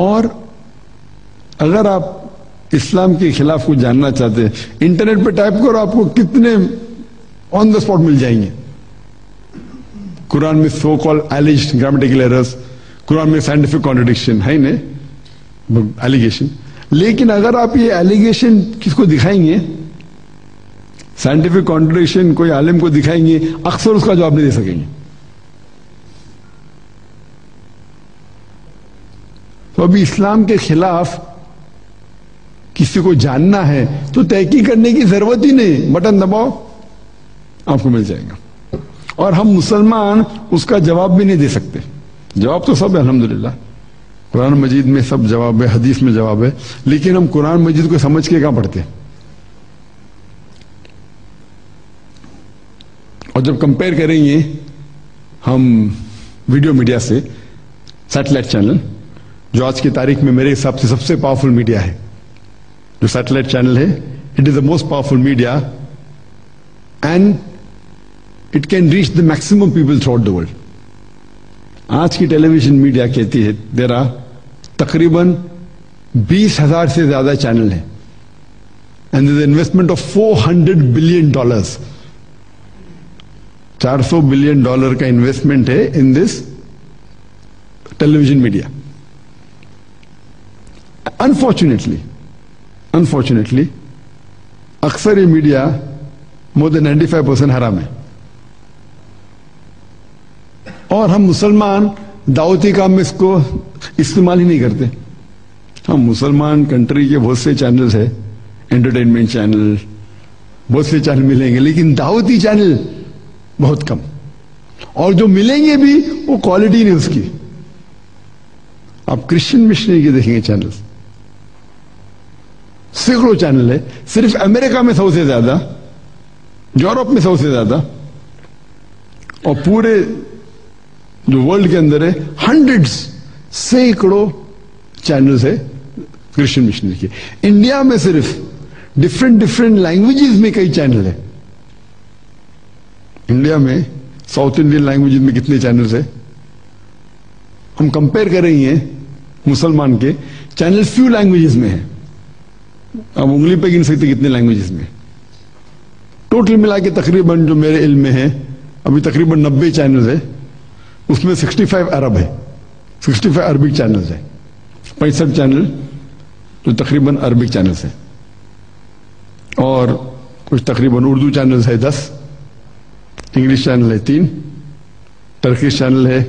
اور اگر آپ اسلام کے خلاف کچھ جاننا چاہتے ہیں انٹرنیٹ پہ ٹائپ کرو, آپ کو کتنے آن دا اسپاٹ مل جائیں گے. قرآن میں سو کال ایلیجڈ گرامیٹیکل ایررز, قرآن میں سائنٹیفک کانٹرڈکشن ہے نہیں ایلیگیشن. لیکن اگر آپ یہ ایلیگیشن کس کو دکھائیں گے, سائنٹیفک کانٹرڈکشن کوئی عالم کو دکھائیں گے, اکثر اس کا جواب نہیں دے سکیں گے. تو ابھی اسلام کے خلاف کسی کو جاننا ہے تو تحقیق کرنے کی ضرورت ہی نہیں, بٹن دباؤ آپ کو مل جائے گا. اور ہم مسلمان اس کا جواب بھی نہیں دے سکتے. جواب تو سب ہے الحمدللہ, قرآن مجید میں سب جواب ہے, حدیث میں جواب ہے, لیکن ہم قرآن مجید کو سمجھ کے کہاں پڑھتے ہیں. اور جب کمپیئر کریں گے ہم ویڈیو میڈیا سے, سیٹلائٹ چینل جو آج کی تاریخ میں میرے حساب سے سب سے پاورفل میڈیا ہے, جو سیٹلائٹ چینل ہے, it is the most powerful media and it can reach the maximum people through out the world. آج کی ٹیلی ویژن میڈیا کہتی ہے دیر آر تقریباً 20,000 سے زیادہ چینل ہیں and there is investment of $400 billion. $400 billion کا انویسٹمنٹ ہے ان دس ٹیلی ویژن میڈیا. انفارچونیٹلی اکثر یہ میڈیا مور دین 95% حرام ہے. اور ہم مسلمان دعوتی کام میں اس کو استعمال ہی نہیں کرتے. ہم مسلمان کنٹری کے بہت سے چینلز ہیں, انٹرٹینمنٹ چینل بہت سے چینل ملیں گے, لیکن دعوتی چینل بہت کم, اور جو ملیں گے بھی وہ کوالٹی نہیں اس کی. آپ کرسچن مشنری کے دیکھیں گے چینلز, سینکڑوں چینل ہے, صرف امریکہ میں 100 سے زیادہ, یورپ میں 100 سے زیادہ, اور پورے جو ورلڈ کے اندر ہے ہنڈریڈز, سینکڑوں چینلز ہے کرسچن مشنری کے. انڈیا میں صرف ڈفرینٹ لینگویجز میں کئی چینل ہے. انڈیا میں ساؤتھ انڈین لینگویجز میں کتنے چینلز ہیں. ہم کمپیئر کر رہی ہیں مسلمان کے چینل فیو لینگویجز میں ہیں, اب انگلی پہ گن سکتے کتنے لینگویجز میں. ٹوٹل ملا کے تقریباً جو میرے علم میں ہے ابھی تقریباً 90 چینلز ہے, اس میں 65 عرب ہے, 65 عربک چینلز ہیں, 65 چینل جو تقریباً عربک چینلز ہیں, اور کچھ تقریباً اردو چینلز ہے 10, انگلش چینل ہے 3, ٹرکش چینل ہے,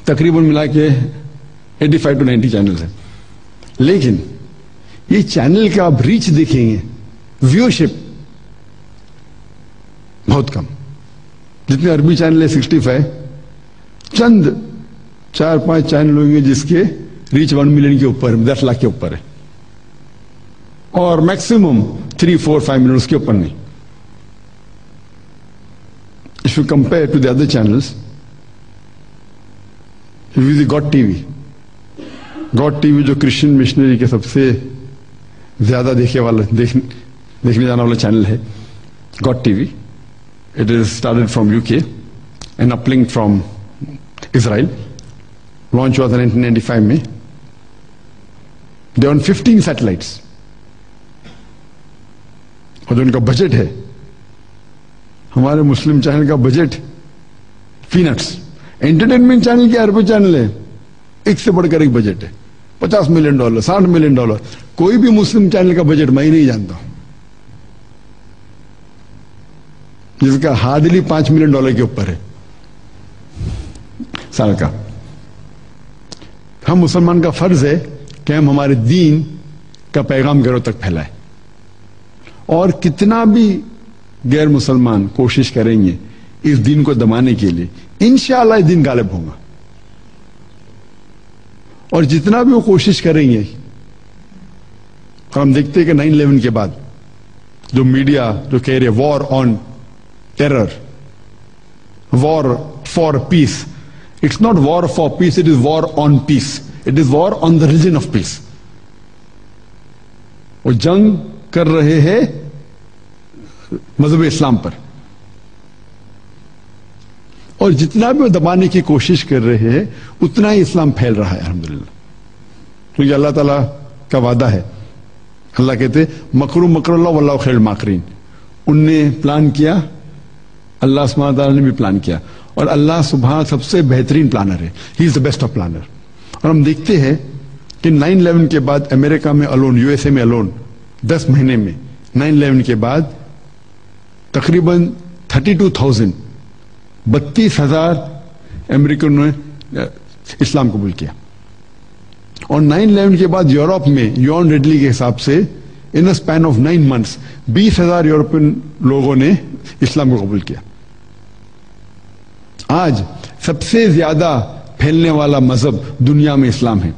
تقریباً ملا کے 85 to 90 چینلز ہیں. لیکن یہ چینل کا آپ ریچ دیکھیں گے, ویورشپ بہت کم. جتنے عربی چینل ہے 65, چند 4-5 چینل ہوں گے جس کے ریچ 1 ملین کے اوپر, 10 لاکھ کے اوپر ہے, اور میکسیمم 3-4-5 ملین اس کے اوپر نہیں. If you compare to the other channels, if you see God TV جو کرسچن مشنری کے سب سے زیادہ دیکھنے جانے والا چینل ہے, God TV. It is started from UK and uplinked from Israel. Launch was in 1995 میں. They are on 15 satellites. اور جو ان کا بجٹ ہے, ہمارے مسلم چینل کا بجٹ پینٹس. انٹرٹینمنٹ چینل کے عربی چینل ہے, ایک سے بڑھ کر ایک بجٹ ہے, $50 ملین, $60 ملین. کوئی بھی مسلم چینل کا بجٹ میں ہی نہیں جانتا ہوں جس کا ہارڈلی $5 ملین کے اوپر ہے سال کا. ہم مسلمان کا فرض ہے کہ ہم ہمارے دین کا پیغام گھروں تک پھیلائیں, اور کتنا بھی غیر مسلمان کوشش کریں گے اس دین کو دبانے کے لیے, انشاءاللہ یہ دین غالب ہوگا. اور جتنا بھی وہ کوشش کریں گے, اور ہم دیکھتے ہیں کہ 9/11 کے بعد جو میڈیا جو کہہ رہے war on terror, war for peace, it's not war for peace, it is war on peace, it is war on the religion of peace. وہ جنگ کر رہے ہیں مذہب اسلام پر, اور جتنا بھی وہ دبانے کی کوشش کر رہے ہیں اتنا ہی اسلام پھیل رہا ہے الحمدللہ. کیونکہ اللہ تعالیٰ کا وعدہ ہے. اللہ کہتے مکرو مکر اللہ واللہ خیر الماکرین. ان نے پلان کیا, اللہ سبحانہ تعالیٰ نے بھی پلان کیا, اور اللہ سبحانہ سب سے بہترین پلانر ہے. ہی از دا بیسٹ آف پلانر. اور ہم دیکھتے ہیں کہ 9/11 کے بعد امریکہ میں الون, یو ایس اے میں الون 10 مہینے میں 9/11 کے بعد تقریباً 32,000 32,000 امریکنوں نے اسلام قبول کیا. اور 9/11 کے بعد یورپ میں یون ریڈلی کے حساب سے ان اے اسپین آف 9 months 20,000 یورپین لوگوں نے اسلام کو قبول کیا. آج سب سے زیادہ پھیلنے والا مذہب دنیا میں اسلام ہے.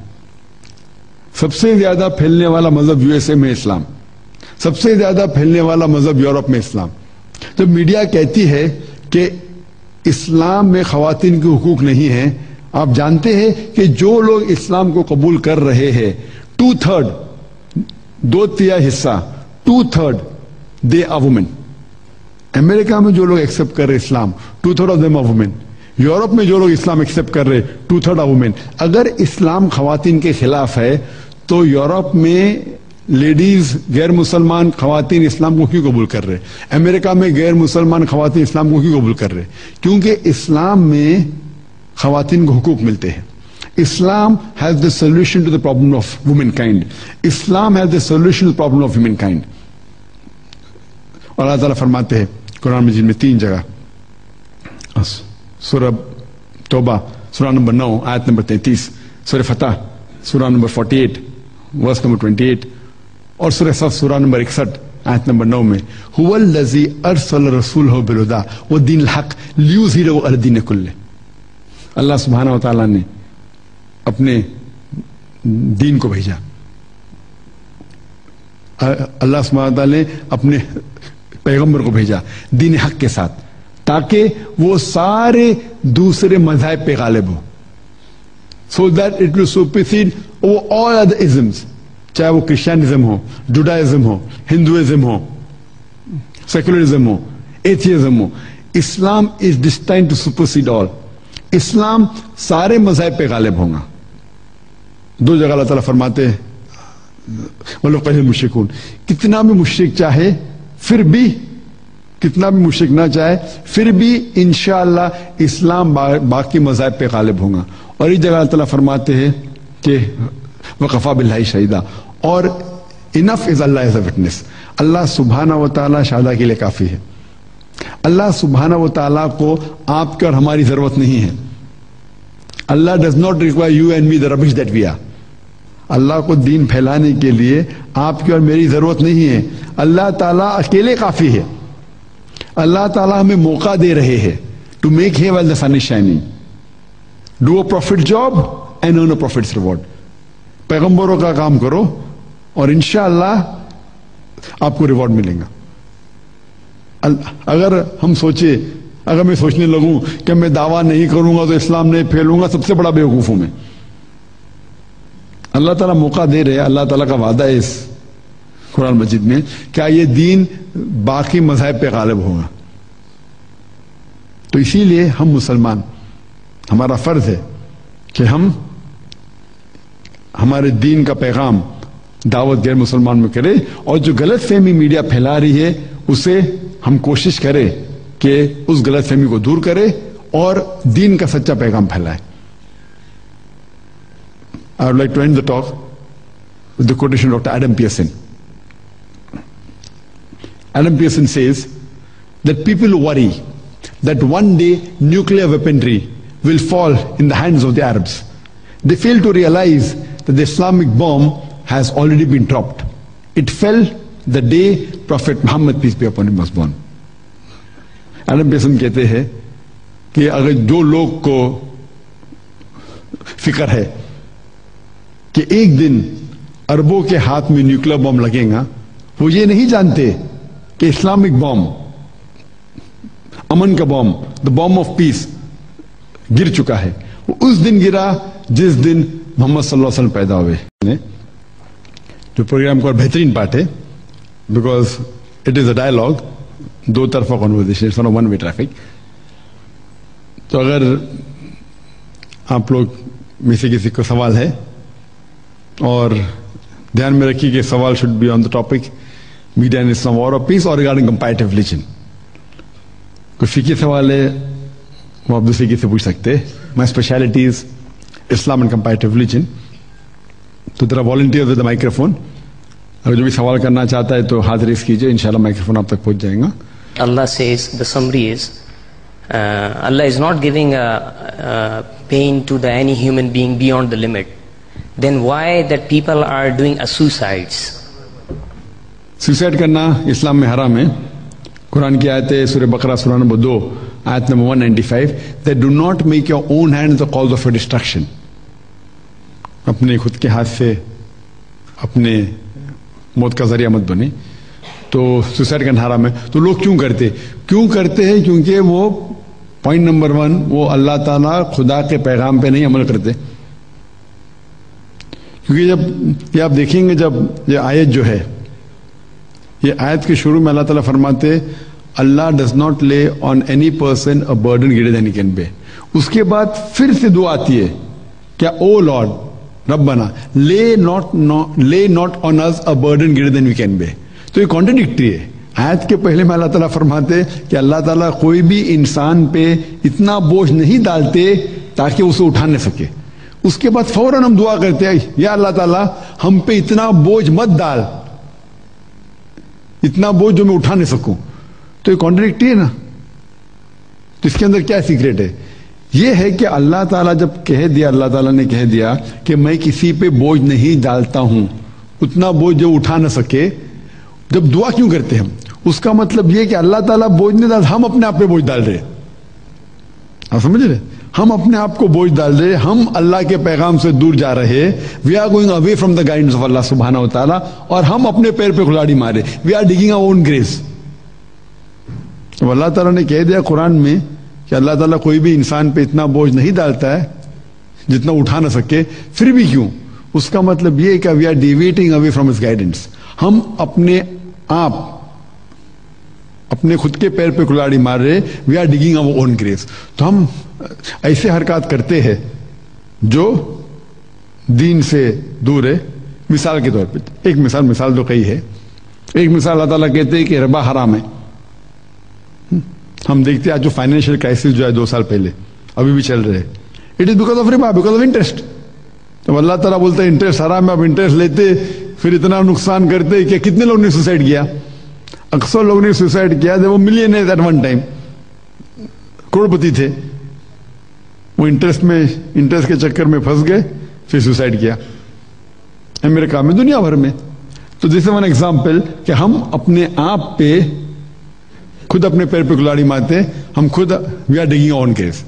سب سے زیادہ پھیلنے والا مذہب یو ایس اے میں اسلام. سب سے زیادہ پھیلنے والا مذہب یورپ میں اسلام. جب میڈیا کہتی ہے کہ اسلام میں خواتین کے حقوق نہیں ہیں, آپ جانتے ہیں کہ جو لوگ اسلام کو قبول کر رہے ہیں 2/3 2/3 حصہ 2/3 دے آر وومن. امریکہ میں جو لوگ ایکسپٹ کر رہے اسلام 2/3 of them are women. Europe میں جو لوگ اسلام ایکسپٹ کر رہے 2/3 آر وومن. اگر اسلام خواتین کے خلاف ہے تو یورپ میں لیڈیز غیر مسلمان خواتین اسلام کو کیوں قبول کر رہے؟ امریکہ میں غیر مسلمان خواتین اسلام کو کیوں قبول کر رہے؟ کیونکہ اسلام میں خواتین کو حقوق ملتے ہیں. Islam has the solution to the problem of womankind. Islam has the solution to the problem of womankind. اور اللہ تعالیٰ فرماتے ہیں قرآن مجید میں 3 جگہ, سورہ توبہ سورہ نمبر 9 آیت نمبر 33, سورہ فتح سورہ نمبر 48 ورس نمبر 28, اور سورہ صف سورہ نمبر 61 آیت نمبر 9 میں هو الذی ارسل رسولہ بالہدی ودین الحق لیظہرہ علی الدین کلہ. اللہ سبحانہ و تعالیٰ نے اپنے دین کو بھیجا. اللہ سبحانہ و تعالیٰ نے اپنے پیغمبر کو بھیجا دین حق کے ساتھ, تاکہ وہ سارے دوسرے مذاہب پہ غالب ہو. So that it will supersede over all other isms, چاہے وہ کرسچینزم ہو, جوڈائزم ہو, ہندوازم ہو, سیکولرزم ہو, ایتھیزم ہو. Islam is destined to supersede all. اسلام سارے مذاہب پہ غالب ہوگا. 2 جگہ اللہ تعالیٰ فرماتے ہیں مطلب پہلے مشرکون, کتنا بھی مشرک چاہے پھر بھی, کتنا بھی مشرک نہ چاہے پھر بھی انشاءاللہ اسلام باقی مذاہب پہ غالب ہوگا. اور اس جگہ اللہ تعالیٰ فرماتے ہیں کہ وَقَفَى بِاللَّهِ شَهِيدًا, اور انف از اللہ ایز اے وٹنس. اللہ سبحانہ و تعالیٰ شہادہ کے لیے کافی ہے. اللہ سبحانہ و تعالیٰ کو آپ کے اور ہماری ضرورت نہیں ہے. Allah does not require you and me the rubbish that we are. اللہ کو دین پھیلانے کے لیے آپ کی اور میری ضرورت نہیں ہے. اللہ تعالیٰ اکیلے کافی ہے. اللہ تعالیٰ ہمیں موقع دے رہے ہیں ٹو میک ہے while the sun is shining. Do a prophet job and earn a prophet's reward. پیغمبروں کا کام کرو اور انشاءاللہ آپ کو ریوارڈ ملے گا. اگر ہم سوچے, اگر میں سوچنے لگوں کہ میں دعویٰ نہیں کروں گا تو اسلام نہیں پھیلوں گا, سب سے بڑا بیوقوف ہوں میں. اللہ تعالیٰ موقع دے رہے, اللہ تعالیٰ کا وعدہ ہے اس قرآن مجید میں, کیا یہ دین باقی مذاہب پہ غالب ہوگا. تو اسی لیے ہم مسلمان, ہمارا فرض ہے کہ ہم ہمارے دین کا پیغام دعوت غیر مسلمان میں کرے, اور جو غلط فہمی میڈیا پھیلا رہی ہے اسے ہم کوشش کریں کہ اس غلط فہمی کو دور کرے اور دین کا سچا پیغام پھیلائے. I would like to end the talk with the quotation of Dr. Adam Pearson. Adam Pearson says that people worry that one day nuclear weaponry will fall in the hands of the Arabs. They fail to realize that the Islamic bomb has already been dropped. It fell the day Prophet Muhammad, peace be upon him, was born. Adam Pearson کہتے ہیں کہ اگر جو لوگ کو فکر ہے کہ ایک دن عربوں کے ہاتھ میں نیوکلیر بم لگے گا, وہ یہ نہیں جانتے کہ اسلامک بم, امن کا بم, دا بم آف پیس گر چکا ہے. وہ اس دن گرا جس دن محمد صلی اللہ علیہ وسلم پیدا ہوئے. جو پروگرام کا بہترین پارٹ ہے, because it is a dialogue, دو طرفہ conversation, it's not one way traffic. تو اگر آپ لوگ میں سے کسی کو سوال ہے اور دھیان میں رکھیے کہ سوال should be on the topic media in Islam war of peace اور ریگارڈنگ کمپیریٹیو ریلیجن. کوئی فقہی سوال ہے وہ آپ دوسرے سے پوچھ سکتے. My speciality is Islam and comparative religion. تو ذرا والنٹیئر ود مائکرو فون. اگر جو بھی سوال کرنا چاہتا ہے تو ہاتھ ریز کیجیے, انشاءاللہ مائکرو فون آپ تک پہنچ جائے گا. Allah says, the summary is, Allah is not giving a pain to any human being beyond the limit. Then why that people are doing suicides? Suicide کرنا اسلام میں حرام ہے. قرآن کی آیت ہے سورہ بقرہ سورہ نمبر 2 آیت number 195, that do not make your own hands the cause of your destruction. اپنے خود کے ہاتھ سے اپنے موت کا ذریعہ مت بنے. تو سوسائڈ کرنا حرام ہے. تو لوگ کیوں کرتے ہیں؟ کیونکہ وہ پوائنٹ نمبر 1 وہ اللہ تعالیٰ خدا کے پیغام پہ نہیں عمل کرتے. کیونکہ جب یہ آپ دیکھیں گے, جب یہ آیت جو ہے, یہ آیت کے شروع میں اللہ تعالیٰ فرماتے اللہ ڈز ناٹ لے on any person a burden greater then he can بے. اس کے بعد پھر سے دعا آتی ہے کیا, او لارڈ ربنا lay not on us a burden greater than we can bear. تو یہ کانٹرڈکٹری ہے. آیت کے پہلے میں اللہ تعالیٰ فرماتے کہ اللہ تعالیٰ کوئی بھی انسان پہ اتنا بوجھ نہیں ڈالتے تاکہ اسے اٹھا نہ سکے. اس کے بعد فوراً ہم دعا کرتے ہیں یا اللہ تعالیٰ ہم پہ اتنا بوجھ مت ڈال, اتنا بوجھ جو میں اٹھا نہیں سکوں. تو یہ کانٹرڈکٹری ہے نا. تو اس کے اندر کیا سیکریٹ ہے؟ یہ ہے کہ اللہ تعالیٰ جب اللہ تعالیٰ نے کہہ دیا کہ میں کسی پہ بوجھ نہیں ڈالتا ہوں, اتنا بوجھ جو اٹھا نہ سکے, جب دعا کیوں کرتے ہیں ہم, اس کا مطلب یہ کہ اللہ تعالیٰ بوجھ نہیں ڈال, ہم اپنے آپ پہ بوجھ ڈال رہے. آپ سمجھ رہے؟ ہم اپنے آپ کو بوجھ ڈال رہے, ہم اللہ کے پیغام سے دور جا رہے. We are going away from the guidance of Allah سبحانہ و تعالیٰ, اور ہم اپنے پیر پہ کھلاڑی مارے. We are digging our own grave. اب اللہ تعالیٰ نے کہہ دیا قرآن میں کہ اللہ تعالیٰ کوئی بھی انسان پہ اتنا بوجھ نہیں ڈالتا ہے جتنا اٹھا نہ سکے. پھر بھی کیوں؟ اس کا مطلب یہ کہ we are deviating away from his guidance. ہم اپنے آپ اپنے خود کے پیر پہ کلاڑی مار رہے. We are digging our own grave. تو ہم ایسے حرکات کرتے ہیں جو دین سے دور ہے. مثال کے طور پہ ایک مثال تو کئی ہے. ایک مثال اللہ تعالیٰ کہتے ہیں کہ ربا حرام ہے. ہم دیکھتے ہیں آج جو فائنینشیل کرائسس جو ہے 2 سال پہلے ابھی بھی چل رہے, اٹ از بیکاز آف ربا, بیکاز آف انٹرسٹ. تو اللہ تعالیٰ بولتا ہے انٹرسٹ حرام ہے. اب انٹرسٹ لیتے پھر اتنا نقصان کرتے کہ کتنے لوگوں نے سوسائڈ کیا. اکثر لوگوں نے سوسائڈ کیا وہ ملینئرز ایٹ ون ٹائم, کروڑپتی تھے. وہ انٹرسٹ کے چکر میں پھنس گئے, پھر سوسائڈ کیا امریکہ میں, دنیا بھر میں. تو دس از ون ایگزامپل کہ ہم اپنے آپ پہ خود اپنے پیر پہ کلاڑی مارتے. ہم خود we are digging on case.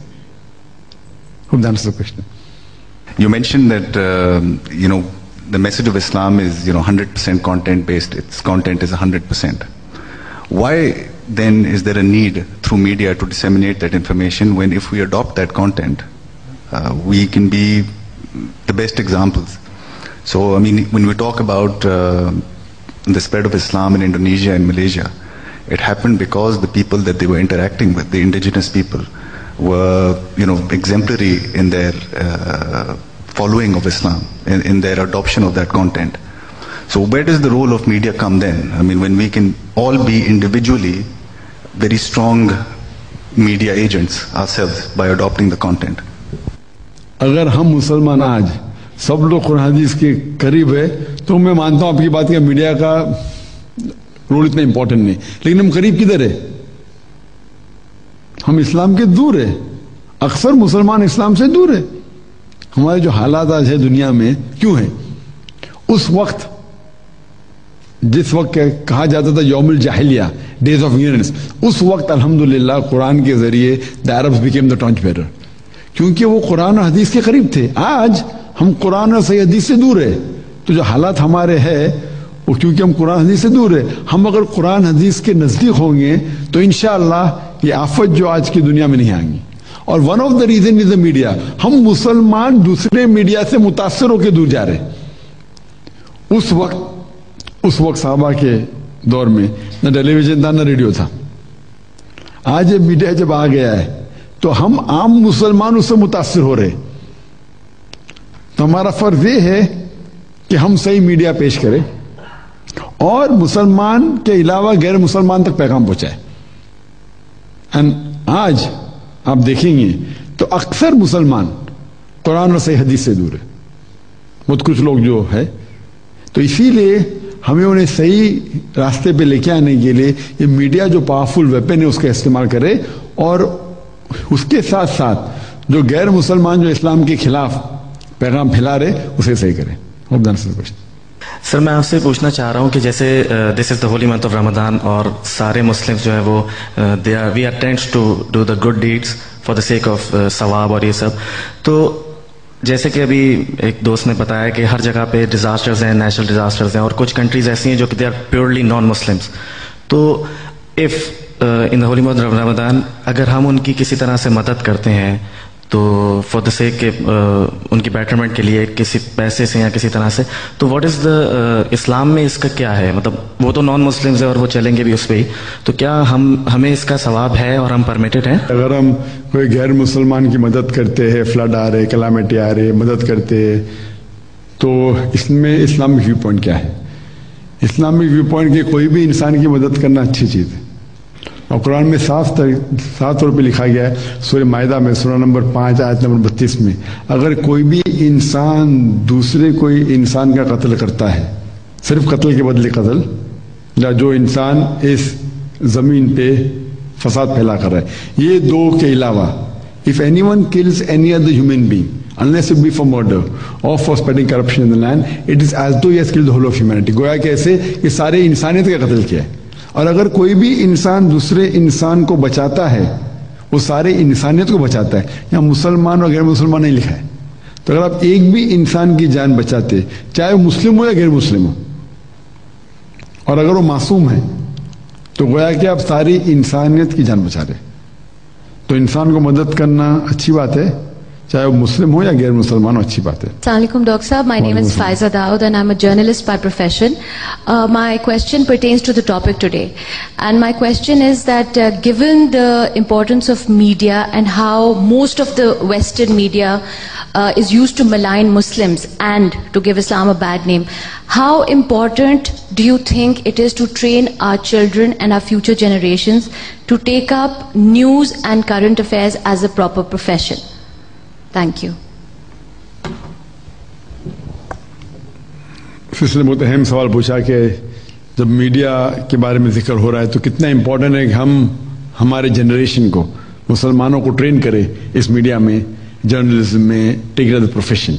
Hope that answers the question. You mentioned that the message of Islam is 100% content based. Its content is 100%. Why then is there a need through media to disseminate that information when if we adopt that content we can be the best examples? So I mean, when we talk about the spread of Islam in Indonesia and Malaysia, it happened because the people that they were interacting with, the indigenous people, were exemplary in their following of Islam, in their adoption of that content. So where does the role of media come then? I mean, when we can all be individually very strong media agents ourselves by adopting the content. اگر ہم مسلمان آج سب لوگ قرآن حدیث کے قریب ہے تو میں مانتا ہوں آپ کی بات کہ میڈیا کا رول اتنا امپورٹنٹ نہیں, لیکن ہم قریب کدھر ہے؟ ہم اسلام کے دور ہے. اکثر مسلمان اسلام سے دور ہے. ہمارے جو حالات آج ہے دنیا میں کیوں ہیں؟ اس وقت جس وقت کہا جاتا تھا یوم الجاہلیہ, ڈیز آف ایگنورنس, اس وقت الحمدللہ قرآن کے ذریعے the Arabs became the torch bearer, کیونکہ وہ قرآن اور حدیث کے قریب تھے. آج ہم قرآن اور صحیح حدیث سے دور ہے. تو جو حالات ہمارے ہیں وہ کیونکہ ہم قرآن حدیث سے دور ہے. ہم اگر قرآن حدیث کے نزدیک ہوں گے تو انشاءاللہ یہ آفت جو آج کی دنیا میں نہیں آئیں گی. اور one of the reason is the media. ہم مسلمان دوسرے میڈیا سے متاثر ہو کے دور جا رہے. اس وقت صحابہ کے دور میں نہ ٹیلی ویژن تھا نہ ریڈیو تھا. آج یہ میڈیا جب آ گیا ہے تو ہم عام مسلمان اس سے متاثر ہو رہے. تو ہمارا فرض یہ ہے کہ ہم صحیح میڈیا پیش کریں اور مسلمان کے علاوہ غیر مسلمان تک پیغام پہنچائے. آج آپ دیکھیں گے تو اکثر مسلمان قرآن اور صحیح حدیث سے دور ہے, بہت کچھ لوگ جو ہے. تو اسی لیے ہمیں انہیں صحیح راستے پہ لے کے آنے کے لیے یہ میڈیا جو پاورفل ویپن ہے اس کا استعمال کرے, اور اس کے ساتھ ساتھ جو غیر مسلمان جو اسلام کے خلاف پیغام پھیلا رہے اسے صحیح کریں. سر میں آپ سے پوچھنا چاہ رہا ہوں کہ جیسے this is the holy month of Ramadan اور سارے مسلم جو ہے وہ we are tends to do the good deeds for the sake of ثواب اور یہ سب. تو جیسے کہ ابھی ایک دوست نے بتایا کہ ہر جگہ پہ ڈیزاسٹرز ہیں, نیچرل ڈیزاسٹرز ہیں, اور کچھ کنٹریز ایسی ہیں جو کہ they are purely non Muslims. تو if in the holy month of Ramadan اگر ہم ان کی کسی طرح سے مدد کرتے ہیں تو فار دا سیک کہ ان کی بیٹرمنٹ کے لیے کسی پیسے سے یا کسی طرح سے, تو واٹ از دا اسلام میں اس کا کیا ہے؟ مطلب وہ تو نان مسلمز ہیں اور وہ چلیں گے بھی اس پہ ہی, تو کیا ہمیں اس کا ثواب ہے اور ہم پرمیٹڈ ہیں؟ اگر ہم کوئی غیر مسلمان کی مدد کرتے ہیں, فلڈ آ رہے, کلامٹی آ رہے, مدد کرتے ہیں, تو اس میں اسلامک ویو پوائنٹ کیا ہے؟ اسلامک ویو پوائنٹ کہ کوئی بھی انسان کی مدد کرنا اچھی چیز ہے, اور قرآن میں صاف طور پہ لکھا گیا ہے سورہ مائدہ میں سورہ نمبر 5 آیت نمبر 32 میں, اگر کوئی بھی انسان دوسرے کوئی انسان کا قتل کرتا ہے, صرف قتل کے بدلے قتل, یا جو انسان اس زمین پہ فساد پھیلا کر رہا ہے, یہ دو کے علاوہ if anyone kills any other human being unless it be for murder or for spreading corruption in the land, it is as though he has killed the whole of humanity. گویا کہ ایسے کہ سارے انسانیت کا قتل کیا ہے. اور اگر کوئی بھی انسان دوسرے انسان کو بچاتا ہے وہ سارے انسانیت کو بچاتا ہے. یہاں مسلمان اور غیر مسلمان نہیں لکھا ہے. تو اگر آپ ایک بھی انسان کی جان بچاتے, چاہے وہ مسلم ہو یا غیر مسلم ہو, اور اگر وہ معصوم ہے, تو گویا کہ آپ ساری انسانیت کی جان بچا رہے. تو انسان کو مدد کرنا اچھی بات ہے, چاہے وہ مسلم ہو یا غیر مسلمان ہو, اچھی بات ہے. السلام علیکم ڈاکٹر صاحب, my name is Faiza Daud and I'm a journalist by profession. My question pertains to the topic today, and my question is that given the importance of media and how most of the Western media is used to malign Muslims and to give Islam a bad name, how important do you think it is to train our children and our future generations to take up news and current affairs as a proper profession? Thank you. اس نے بہت اہم سوال پوچھا کہ جب media کے بارے میں ذکر ہو رہا ہے تو کتنا امپورٹنٹ ہے کہ ہم ہمارے جنریشن کو, مسلمانوں کو ٹرین کریں اس میڈیا میں, جرنلزم میں, take it as a profession.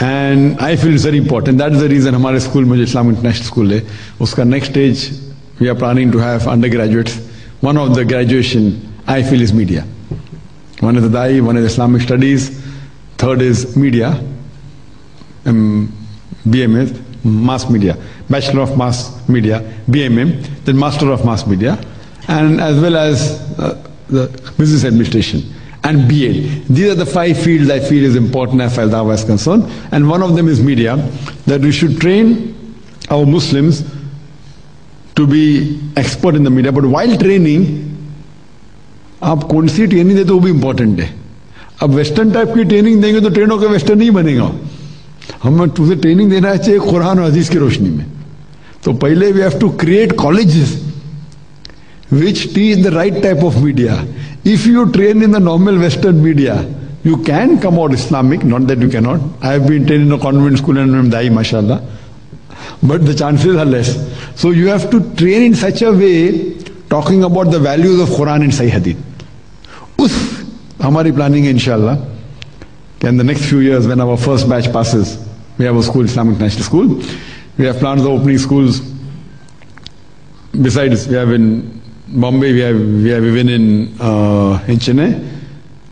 And I feel it's very important. That is the reason ہمارے اسکول میں جو اسلام انٹرنیشنل اسکول ہے اس کا next stage we are planning to have undergraduates. One of the graduation I feel is media. One is Adai, one is Islamic Studies, third is Media, BMS, Mass Media, Bachelor of Mass Media, BMM, then Master of Mass Media, and as well as the Business Administration and BA. These are the 5 fields I feel is important as far as Dawah is concerned, and one of them is media, that we should train our Muslims to be expert in the media, but while training, آپ کون سی training دیتے وہ بھی important ہے. اب western type کی training دیں گے تو ٹرین ہو کے ویسٹرن نہیں بنے گا. ہمیں تجھے ٹریننگ دینا چاہیے قرآن اور حدیث کی روشنی میں. تو پہلے we have to create colleges which teach the right type of media. If you train in the normal Western media, you can come out Islamic, not that you cannot. I have been trained in a convent school and I'm Dai, mashallah. But the chances are less. So you have to train in such a way, talking about the values of Quran and Sahih Hadith. ہماری planning ہے انشاءاللہ کہ in the next few years when our first batch passes, we have a school, Islamic International School. We have plans of opening schools. Besides, we have in Bombay, we have even in Chennai.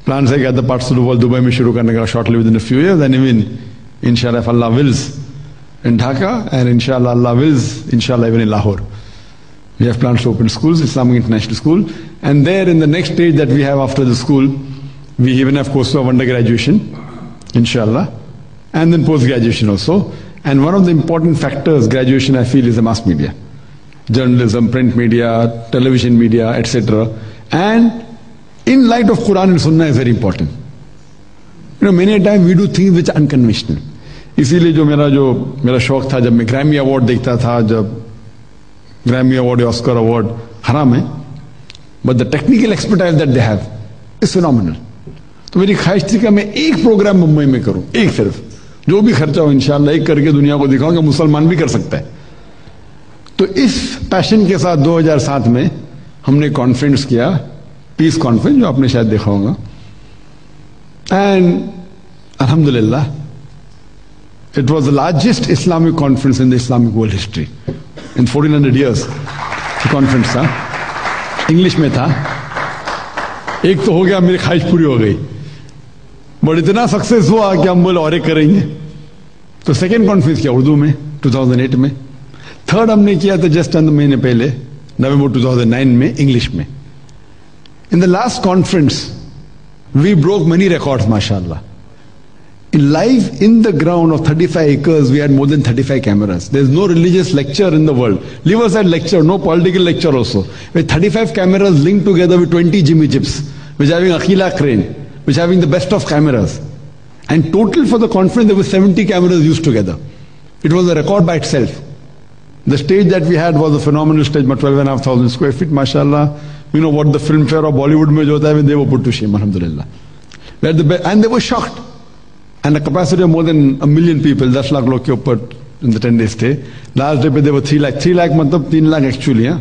Plans ہے کہ other parts of the world, Dubai میں شروع کرنے کا shortly within a few years, and even inshallah if Allah wills in Dhaka, and inshallah Allah wills inshallah even in Lahore. We have plans to open schools, Islamic International School, and there in the next stage that we have after the school, we even have courses of undergraduation, inshallah, and then post-graduation also. And one of the important factors, graduation I feel, is the mass media. Journalism, print media, television media, etc. And in light of Quran and Sunnah is very important. You know, many a time we do things which are unconventional. اسی لیے جو میرا شوق تھا, جب میں Grameen award دیکھتا تھا, جب گریمی ایوارڈ یا آسکر ایوارڈ حرام ہے, but the technical expertise that they have is phenomenal. تو میری خواہش تھی کہ میں ایک پروگرام ممبئی میں کروں, ایک صرف, جو بھی خرچہ ہو انشاءاللہ ایک کر کے دنیا کو دکھاؤں کہ مسلمان بھی کر سکتا ہے. تو اس پیشن کے ساتھ 2007 میں ہم نے کانفرنس کیا, پیس کانفرنس, جو آپ نے شاید دیکھا ہوگا. اینڈ الحمدللہ it was the largest Islamic conference in the Islamic world history. In 1400 years, the conference تھا, انگلش میں تھا. ایک تو ہو گیا, میری خواہش پوری ہو گئی, بٹ اتنا سکسیس ہوا کہ ہم بولے اور ایک کریں گے. تو سیکنڈ کانفرنس کیا اردو میں 2008 میں. تھرڈ ہم نے کیا تھا جسٹ چند مہینے پہلے, نومبر 2009 میں, انگلش میں. In the last conference, we broke many records, mashallah. Live in the ground of 35 acres, we had more than 35 cameras. There's no religious lecture in the world. Leave aside lecture, no political lecture also. With 35 cameras linked together with 20 Jimmy Jeeps, which having Akhila crane, which having the best of cameras. And total for the conference, there were 70 cameras used together. It was a record by itself. The stage that we had was a phenomenal stage, about 12,500 square feet, mashallah. You know what the filmfare of Bollywood mein jo hota hai, they were put to shame, alhamdulillah. And they were shocked. And a capacity of more than 1 million people, 10 lakh log ke upar in the 10 days stay. Last day pe there were 3 lakh. 3 lakh matlab 3 lakh actually, yeah.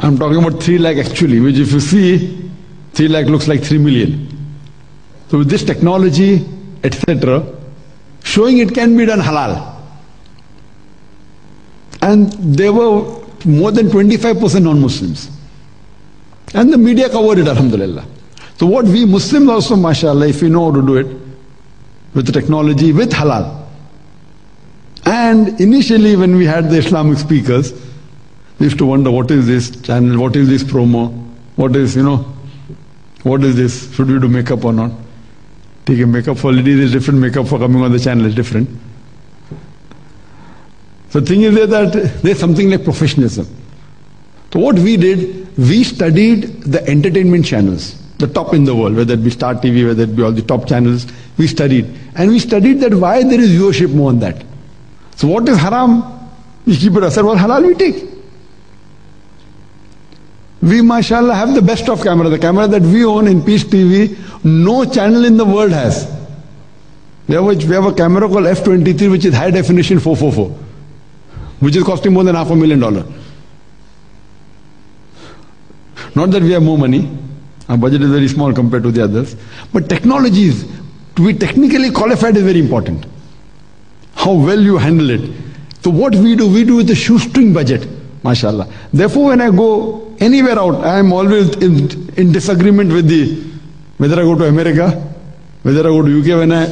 I'm talking about 3 lakh actually, which if you see, 3 lakh looks like 3 million. So with this technology, etc., showing it can be done halal. And there were more than 25% non-Muslims. And the media covered it, alhamdulillah. So what we Muslims also, mashallah, if we know how to do it, with the technology, with halal. And initially when we had the Islamic speakers, we used to wonder, what is this channel, what is this promo, what is, what is this, should we do makeup or not? Take makeup for ladies is different, makeup for coming on the channel is different. So the thing is that there's something like professionalism. So what we did, we studied the entertainment channels, the top in the world, whether it be Star TV, whether it be all the top channels, we studied. And we studied that why there is viewership more on that. So what is haram? We keep it aside, what halal we take. We, mashallah, have the best of camera. The camera that we own in Peace TV, no channel in the world has. We have a camera called F23, which is high definition 444, which is costing more than $500,000. Not that we have more money. Our budget is very small compared to the others. But technologies, to be technically qualified is very important. How well you handle it. So what we do with a shoestring budget, mashallah. Therefore, when I go anywhere out, I am always in disagreement with whether I go to America, whether I go to UK.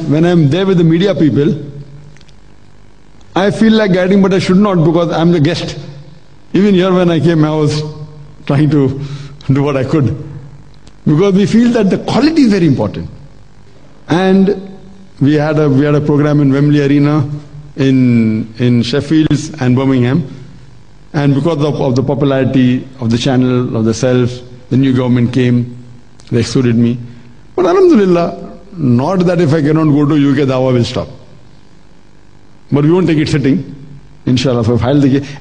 When I am there with the media people, I feel like guiding, but I should not, because I am the guest. Even here when I came, I was trying to do what I could. Because we feel that the quality is very important. And we had a program in Wembley Arena, in Sheffield and Birmingham. And because of the popularity of the channel, of the self, the new government came, they excluded me. But alhamdulillah, not that if I cannot go to UK, Dawa will stop. But we won't take it sitting, inshallah. So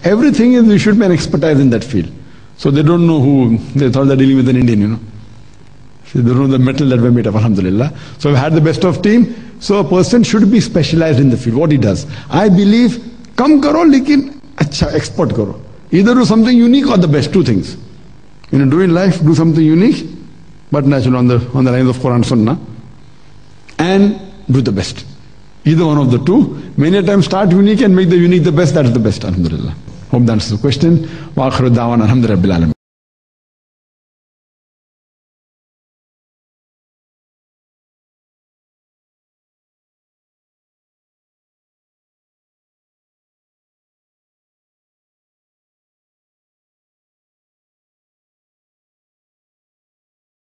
everything is, we should be an expertise in that field. So they don't know who, they thought they're dealing with an Indian, So they don't know the metal that we made of, alhamdulillah. So we had the best of team. So a person should be specialized in the field, what he does. I believe, kam karo, lekin acha, expert karo. Either do something unique or the best, two things. Do in life, do something unique, but naturally on the lines of Quran Sunnah, and do the best. Either one of the two. Many times start unique and make the unique the best, that's the best, alhamdulillah. Hope that answers the question. Wa akhiru da'wana, alhamdulillah.